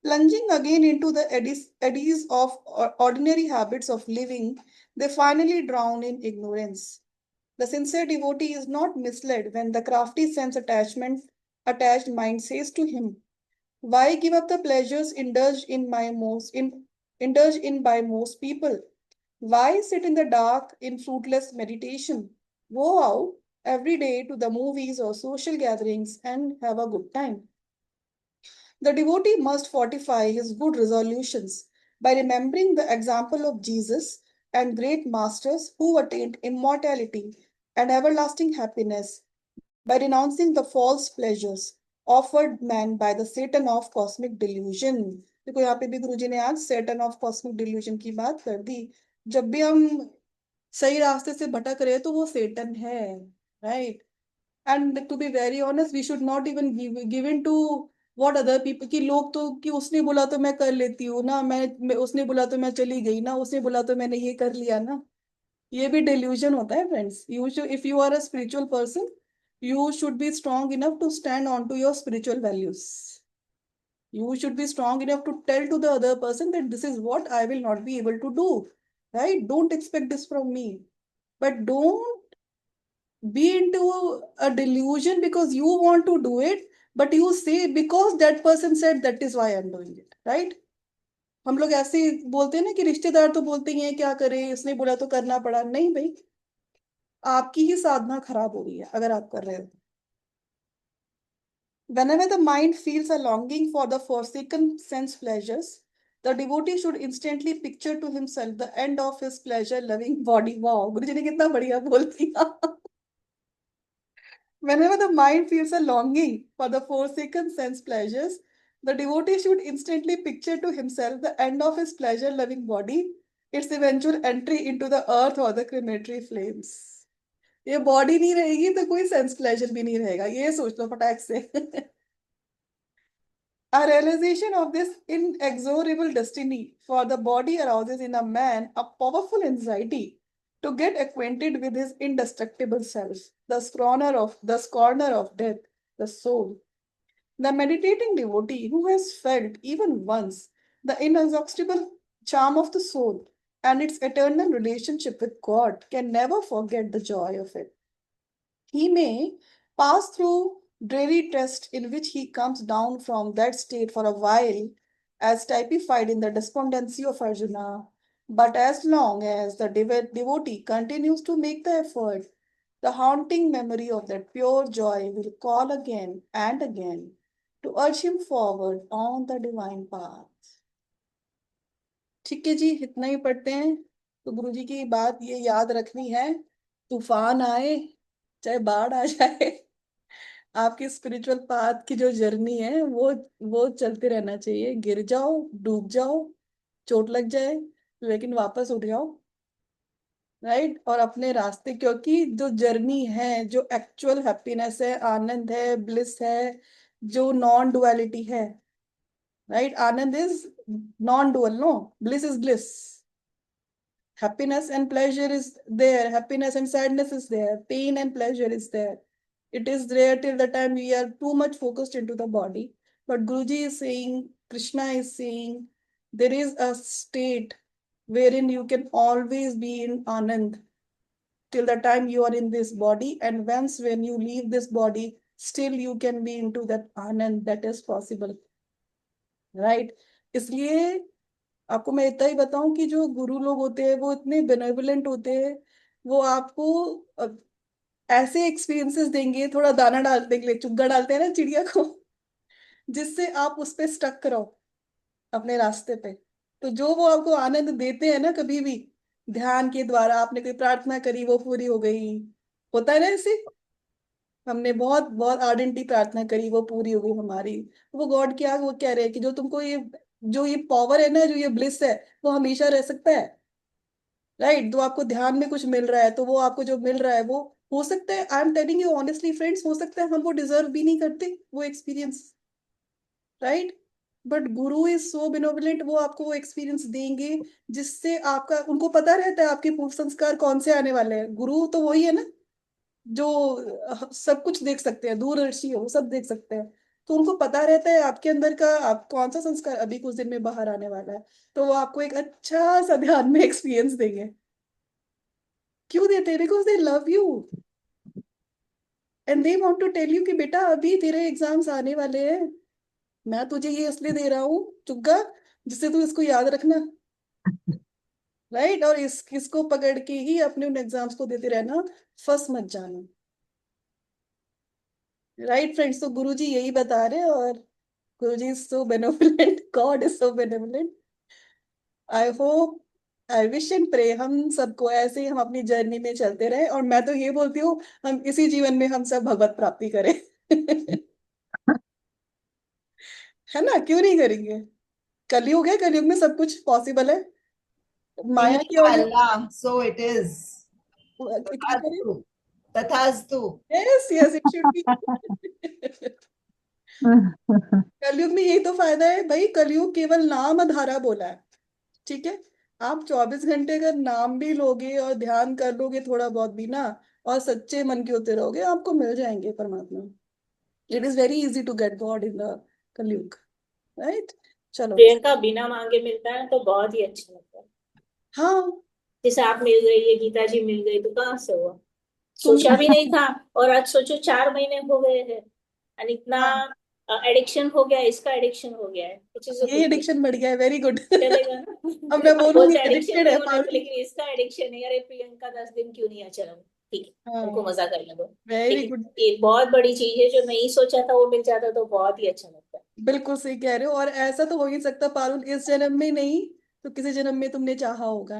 Plunging again into the eddies of ordinary habits of living, they finally drown in ignorance. The sincere devotee is not misled when the crafty sense attached mind says to him, why give up the pleasures indulged in by most people? Why sit in the dark in fruitless meditation? Go out every day to the movies or social gatherings and have a good time. The devotee must fortify his good resolutions by remembering the example of Jesus and great masters who attained immortality and everlasting happiness by renouncing the false pleasures offered man by the Satan of cosmic delusion. देखो यहाँ पे भी गुरुजी ने आज Satan of cosmic delusion की बात कर दी. जब भी हम सही रास्ते से भटक रहे हैं तो वो Satan है, right? And to be very honest, we should not even give in to what other people कि लोग तो कि उसने बोला तो मैं कर लेती हूँ ना, उसने बोला तो मैं चली गई ना, उसने बोला तो मैंने ये कर लिया ना. ये भी delusion होता है friends. If you are a spiritual person, you should be strong enough to stand on to your spiritual values. You should be strong enough to tell to the other person that this is what I will not be able to do, right? Don't expect this from me. But don't be into a delusion because you want to do it, but you say because that person said that is why I'm doing it, right? हम लोग ऐसे ही बोलते हैं ना कि रिश्तेदार तो बोलते ही हैं क्या करें, इसने बोला तो करना पड़ा. नहीं भाई, आपकी ही साधना खराब हो रही है अगर आप कर रहे हो. Whenever the mind feels a longing for the forsaken sense pleasures, the devotee should instantly picture to himself the end of his pleasure loving body. Wow, गुरुजी ने कितना बढ़िया बोल दिया. Whenever the mind feels a longing for the forsaken sense pleasures, the devotee should instantly picture to himself the end of his pleasure loving body, its eventual entry into the earth or the crematory flames. ये body नहीं रहेगी तो कोई sense pleasure भी नहीं रहेगा, ये सोच लो फटाक से. A realization of this inexorable destiny for the body arouses in a man a powerful anxiety to get acquainted with his indestructible self, the scorner of death, the soul. The meditating devotee who has felt even once the inexhaustible charm of the soul and its eternal relationship with God can never forget the joy of it. He may pass through dreary test in which he comes down from that state for a while, as typified in the despondency of Arjuna. But as long as the devotee continues to make the effort, the haunting memory of that pure joy will call again and again to urge him forward on the divine path. ठीक है जी, इतना ही पढ़ते हैं. तो गुरु जी की बात ये याद रखनी है, तूफान आए चाहे बाढ़ आ जाए, आपकी स्पिरिचुअल पाथ की जो जर्नी है वो चलते रहना चाहिए. गिर जाओ, डूब जाओ, चोट लग जाए, लेकिन वापस उठ जाओ, राइट, और अपने रास्ते, क्योंकि जो जर्नी है, जो एक्चुअल हैप्पीनेस है, आनंद है, ब्लिस है, जो नॉन डुअलिटी है, right, anand is non dual, no, bliss is bliss. Happiness and pleasure is there, happiness and sadness is there, pain and pleasure is there. It is there till the time we are too much focused into the body. But Guruji is saying, Krishna is saying, there is a state wherein you can always be in anand till the time you are in this body, and once when you leave this body, still you can be into that anand, that is possible, right? इसलिए आपको मैं इतना ही बताऊं कि जो गुरु लोग होते हैं वो इतने बेनेवलेंट होते हैं, वो आपको अ, ऐसे एक्सपीरियंसेस देंगे, थोड़ा दाना डालने के लिए चुग्गा डालते हैं ना चिड़िया को, जिससे आप उस पे स्टक रहो अपने रास्ते पे। तो जो वो आपको आनंद देते हैं ना, कभी भी ध्यान के द्वारा आपने कोई प्रार्थना करी, वो पूरी हो गई, होता है ना ऐसे, हमने बहुत बहुत आर्डेंटली प्रार्थना करी, वो पूरी हो गई हमारी, वो गॉड क्या वो कह रहे हैं कि जो तुमको ये, जो ये पावर है ना, जो ये ब्लिस है, वो हमेशा रह सकता है, राइट। तो आपको ध्यान में कुछ मिल रहा है, तो वो आपको जो मिल रहा है वो हो सकता है, I am telling you honestly friends, हो सकता है हम वो डिजर्व भी नहीं करते वो experience, right. But Guru is so benevolent, वो आपको वो एक्सपीरियंस देंगे जिससे आपका, उनको पता रहता है आपके पूर्व संस्कार कौन से आने वाले हैं। गुरु तो वही है ना जो सब कुछ देख सकते हैं, दूरदर्शी है, वो सब देख सकते हैं। तो उनको पता रहता है आपके अंदर का आप कौन सा संस्कार अभी कुछ दिन में बाहर आने वाला है, तो वो आपको एक अच्छा सा ध्यान में एक्सपीरियंस देंगे। क्यों देते हैं? Because they love you and they want to tell you कि बेटा अभी तेरे एग्जाम्स आने वाले हैं, मैं तुझे ये इसलिए दे रहा हूँ चुग्गा, जिससे तू इसको याद रखना, राइट। और इसको पकड़ के ही अपने उन एग्जाम्स को देते रहना, फंस मत जाना, राइट फ्रेंड्स। तो गुरुजी यही बता रहे हैं, और Guruji is so benevolent, God is so benevolent. I hope, I wish and pray हम सबको ऐसे ही हम अपनी जर्नी में चलते रहे, और मैं तो ये बोलती हूँ हम इसी जीवन में हम सब भगवत प्राप्ति करें। है ना, क्यों नहीं करेंगे? कलयुग है, कलयुग में सब कुछ पॉसिबल है, माया की और Inshallah, so it is. क्या करें? Tathastu. Tathastu. Yes yes, it should B. कलयुग में यही तो फायदा है भाई, कलयुग केवल नाम धारा बोला है, ठीक है। आप 24 घंटे अगर नाम भी लोगे और ध्यान कर लोगे थोड़ा बहुत भी ना, और सच्चे मन के होते रहोगे, आपको मिल जाएंगे परमात्मा। It is very easy to get God in the Kalyug, right. चलो। प्रियंका बिना मांगे मिलता है तो बहुत ही अच्छा लगता है। हाँ, जैसे आप मिल गई, ये गीता जी मिल गई, तो कहाँ से हुआ? तुम, सोचा भी नहीं था। और आज सोचो 4 महीने हो गए हैं, और इतना हाँ, एडिक्शन हो गया है, इसका एडिक्शन हो गया है, विच इज अ ये गुड थिंग। एडिक्शन बढ़ गया है, वेरी गुड। चलेगा ना? अब मैं आप बोलूंगी बोलते एडिक्शन एडिक्टेड नहीं है होना चाहिए, पारुल। लेकिन इसका एडिक्शन है। अरे प्रियंका 10 दिन क्यों नहीं है, चलो ठीक है, उनको हाँ, मजा करने दो। वेरी लेकिन गुड। एक बहुत बड़ी चीज है, जो नहीं सोचा था वो मिल जाता तो बहुत ही अच्छा लगता है। बिल्कुल सही कह रहे हो, और ऐसा तो हो ही नहीं सकता पारुल, इस जन्म में नहीं तो किसी जन्म में तुमने चाहा होगा,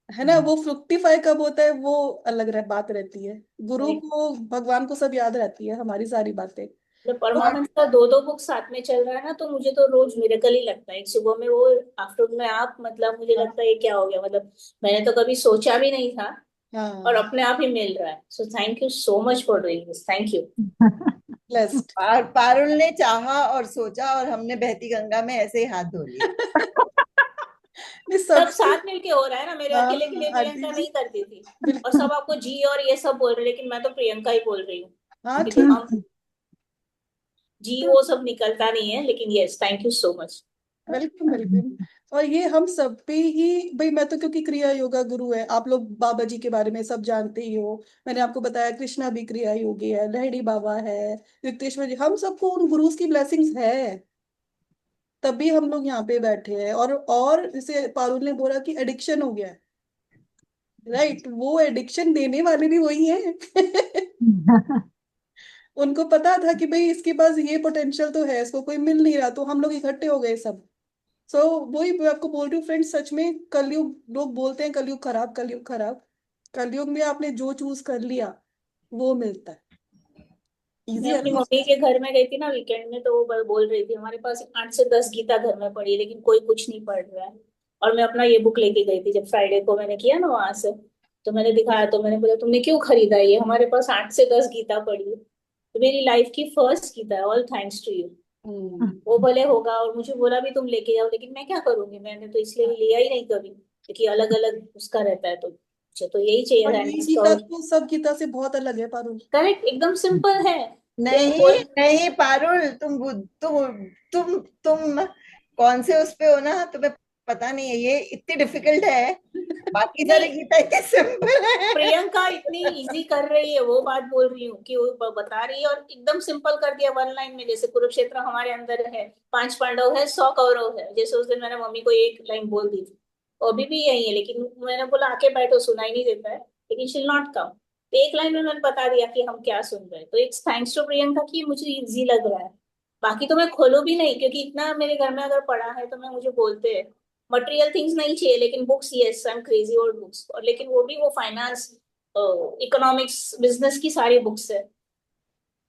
है ना। वो फ्रुक्टिफाई कब होता है वो अलग बात रहती है। गुरु वही। को, भगवान को सब याद रहती है हमारी सारी बातें। जब तो परमानेंस का दो दो बुक साथ में चल रहा है ना, तो मुझे तो रोज मिरेकल ही लगता है। एक सुबह में वो, आफ्टरनून में आप, मतलब मुझे लगता है ये क्या हो गया, मतलब मैंने तो कभी सोचा भी नहीं था, और हाँ, अपने आप ही मिल रहा है। So thank you so much for doing this, thank you. Blessed. Parul ने चाहा और सोचा और हमने बहती गंगा में ऐसे ही हाथ धो लिए। नहीं, सब सबसे, साथ मिलके हो रहा है ना, मेरे हाँ अकेले के लिए आंटी प्रियंका जी, नहीं करती थी। और बिल्कुल। सब आपको जी और ये सब बोल रहे हैं, लेकिन मैं तो प्रियंका ही बोल रही हूँ, हाँ क्योंकि ठीक। हम जी वो सब निकलता नहीं है। लेकिन yes, thank you so much. Welcome welcome. और ये हम सब पे ही भाई, मैं तो क्योंकि क्रिया योगा गुरु है, आप लोग बाबा जी के बारे में सब जानते ही हो, मैंने आपको बताया कृष्णा भी क्रिया योगी है, लहड़ी बाबा है, युक्तेश्वर जी, हम सबको उन गुरुज की ब्लेसिंग्स है, तभी हम लोग यहाँ पे बैठे हैं। और जैसे पारुल ने बोला कि एडिक्शन हो गया है, राइट, वो एडिक्शन देने वाले भी वही है। उनको पता था कि भाई इसके पास ये पोटेंशियल तो है, इसको कोई मिल नहीं रहा, तो हम लोग इकट्ठे हो गए सब। सो वही मैं आपको बोल रही हूँ फ्रेंड्स, सच में कलयुग, लोग बोलते हैं कलयुग खराब, कलयुग खराब, कलयुग में आपने जो चूज कर लिया वो मिलता है। इजी मैं है अपनी ना मम्मी के घर में गई थी ना वीकेंड में, तो वो बोल रही थी हमारे पास 8 से 10 गीता घर में पड़ी है लेकिन कोई कुछ नहीं पढ़ रहा है। और मैं अपना ये बुक लेके गई थी जब फ्राइडे को मैंने किया ना वहां से, तो मैंने दिखाया, तो मैंने बोला तुमने क्यों खरीदा ये, हमारे पास 8 से 10 गीता पड़ी है। तो मेरी लाइफ की फर्स्ट गीता है, ऑल थैंक्स टू यू। हम्म, वो भले होगा, और मुझे बोला भी तुम लेके जाओ, लेकिन मैं क्या करूंगी, मैंने तो इसलिए लिया ही नहीं कभी, क्योंकि अलग अलग उसका रहता है, तो मुझे तो यही चाहिए और था ये गीता इंस्टॉल। तो सब गीता से बहुत अलग है पारुल। करेक्ट, एकदम सिंपल है। एक नहीं बोल, नहीं पारुल, तुम कौन से उस पे हो ना, तुम्हें पता नहीं है ये इतनी डिफिकल्ट है। बाकी सारे नहीं, गीता इतने सिंपल है। प्रियंका इतनी इजी कर रही है, वो बात बोल रही हूँ कि वो बता रही है, और एकदम सिंपल कर दिया 1 लाइन में। जैसे कुरुक्षेत्र हमारे अंदर है, 5 पांडव है, 100 कौरव है, जैसे उस दिन मैंने मम्मी को एक लाइन बोल दी थी, वो अभी भी यही है, लेकिन मैंने बोला आके बैठो, सुनाई नहीं देता है, लेकिन शिल नॉट कम। तो एक लाइन में मैंने बता दिया कि हम क्या सुन रहे हैं, तो इट्स थैंक्स टू प्रियंका की मुझे इजी लग रहा है। बाकी तो मैं खोलू भी नहीं, क्योंकि इतना मेरे घर में अगर पढ़ा है तो मैं, मुझे बोलते हैं मटेरियल थिंग्स नहीं चाहिए, लेकिन books, yes, I am crazy old books, और लेकिन वो भी वो फाइनेंस, इकोनॉमिक्स, बिजनेस की सारी बुक्स है,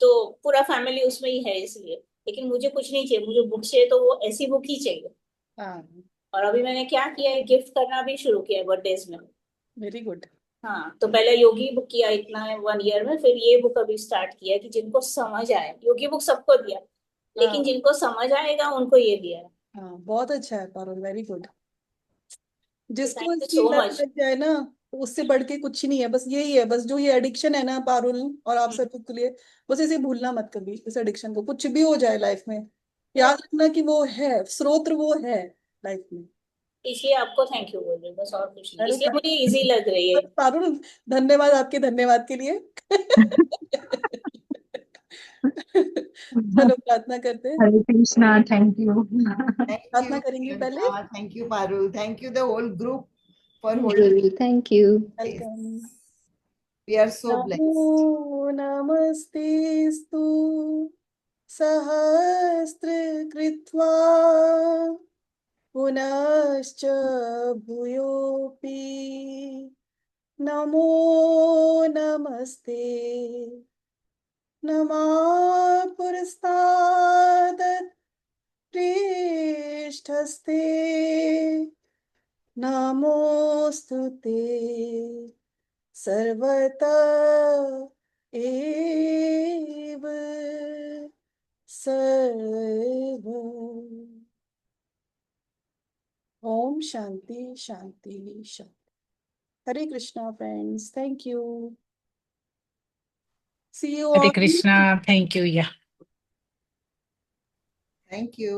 तो पूरा फैमिली उसमें ही है इसलिए। लेकिन मुझे कुछ नहीं चाहिए, मुझे बुक चाहिए तो वो ऐसी बुक ही चाहिए। हाँ, और अभी मैंने क्या किया है, गिफ्ट करना भी शुरू किया है बर्थडेज में। Very good. हाँ, तो पहले योगी बुक किया इतना है 1 ईयर में, फिर ये बुक अभी स्टार्ट किया है कि जिनको समझ आए, योगी बुक सबको दिया, लेकिन हाँ जिनको समझ आएगा उनको ये दिया है। हाँ, बहुत अच्छा है पारुल, वेरी गुड। तो जिसको थैंक यू इसकी सो लत मच। लग जाए ना, तो उससे बढ़ के कुछ नहीं है, बस यही है, बस जो ये एडिक्शन है ना पारुल, और आप सबके के लिए, बस इसे भूलना मत कभी, इस एडिक्शन को, कुछ भी हो जाए लाइफ में, याद रखना कि वो है स्रोत, वो है लाइफ में। इसलिए आपको थैंक यू बोल रही हूँ, बस और कुछ नहीं, अरे इसलिए मुझे इजी लग रही है। पारुल, धन्यवाद आपके धन्यवाद के लिए। चलो प्रार्थना करते हैं। Hare Krishna, thank you. Thank प्रार्थना यू करेंगे पहले। Priyanka, thank you Parul, thank you the whole group for holding जी thank you. this. Welcome. We are so blessed. नमो नमस्तेस्तु सहस्रकृत्वा पुनश्च भूयोऽपि नमो नमस्ते नमः पुरस्तादत् पृष्ठस्ते नमोऽस्तु ते सर्वत एव सर्व। ओम शांति शांति शांति। Hare Krishna friends, thank you, see you Hare on. Krishna. Thank you. Yeah. Thank you.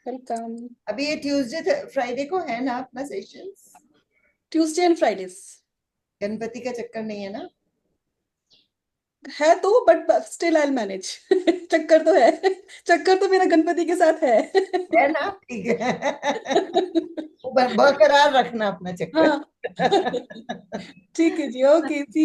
Welcome. अभी ये ट्यूसडे फ्राइडे को है ना अपना सेशंस? ट्यूसडे एंड फ्राइडेज गणपति का चक्कर नहीं है ना? है तो, बट स्टिल आई मैनेज। चक्कर तो है, चक्कर तो मेरा गणपति के साथ है। है ना, ठीक है। वो बरकरार रखना अपना चक्कर। हाँ। ठीक है जी, ओके, सी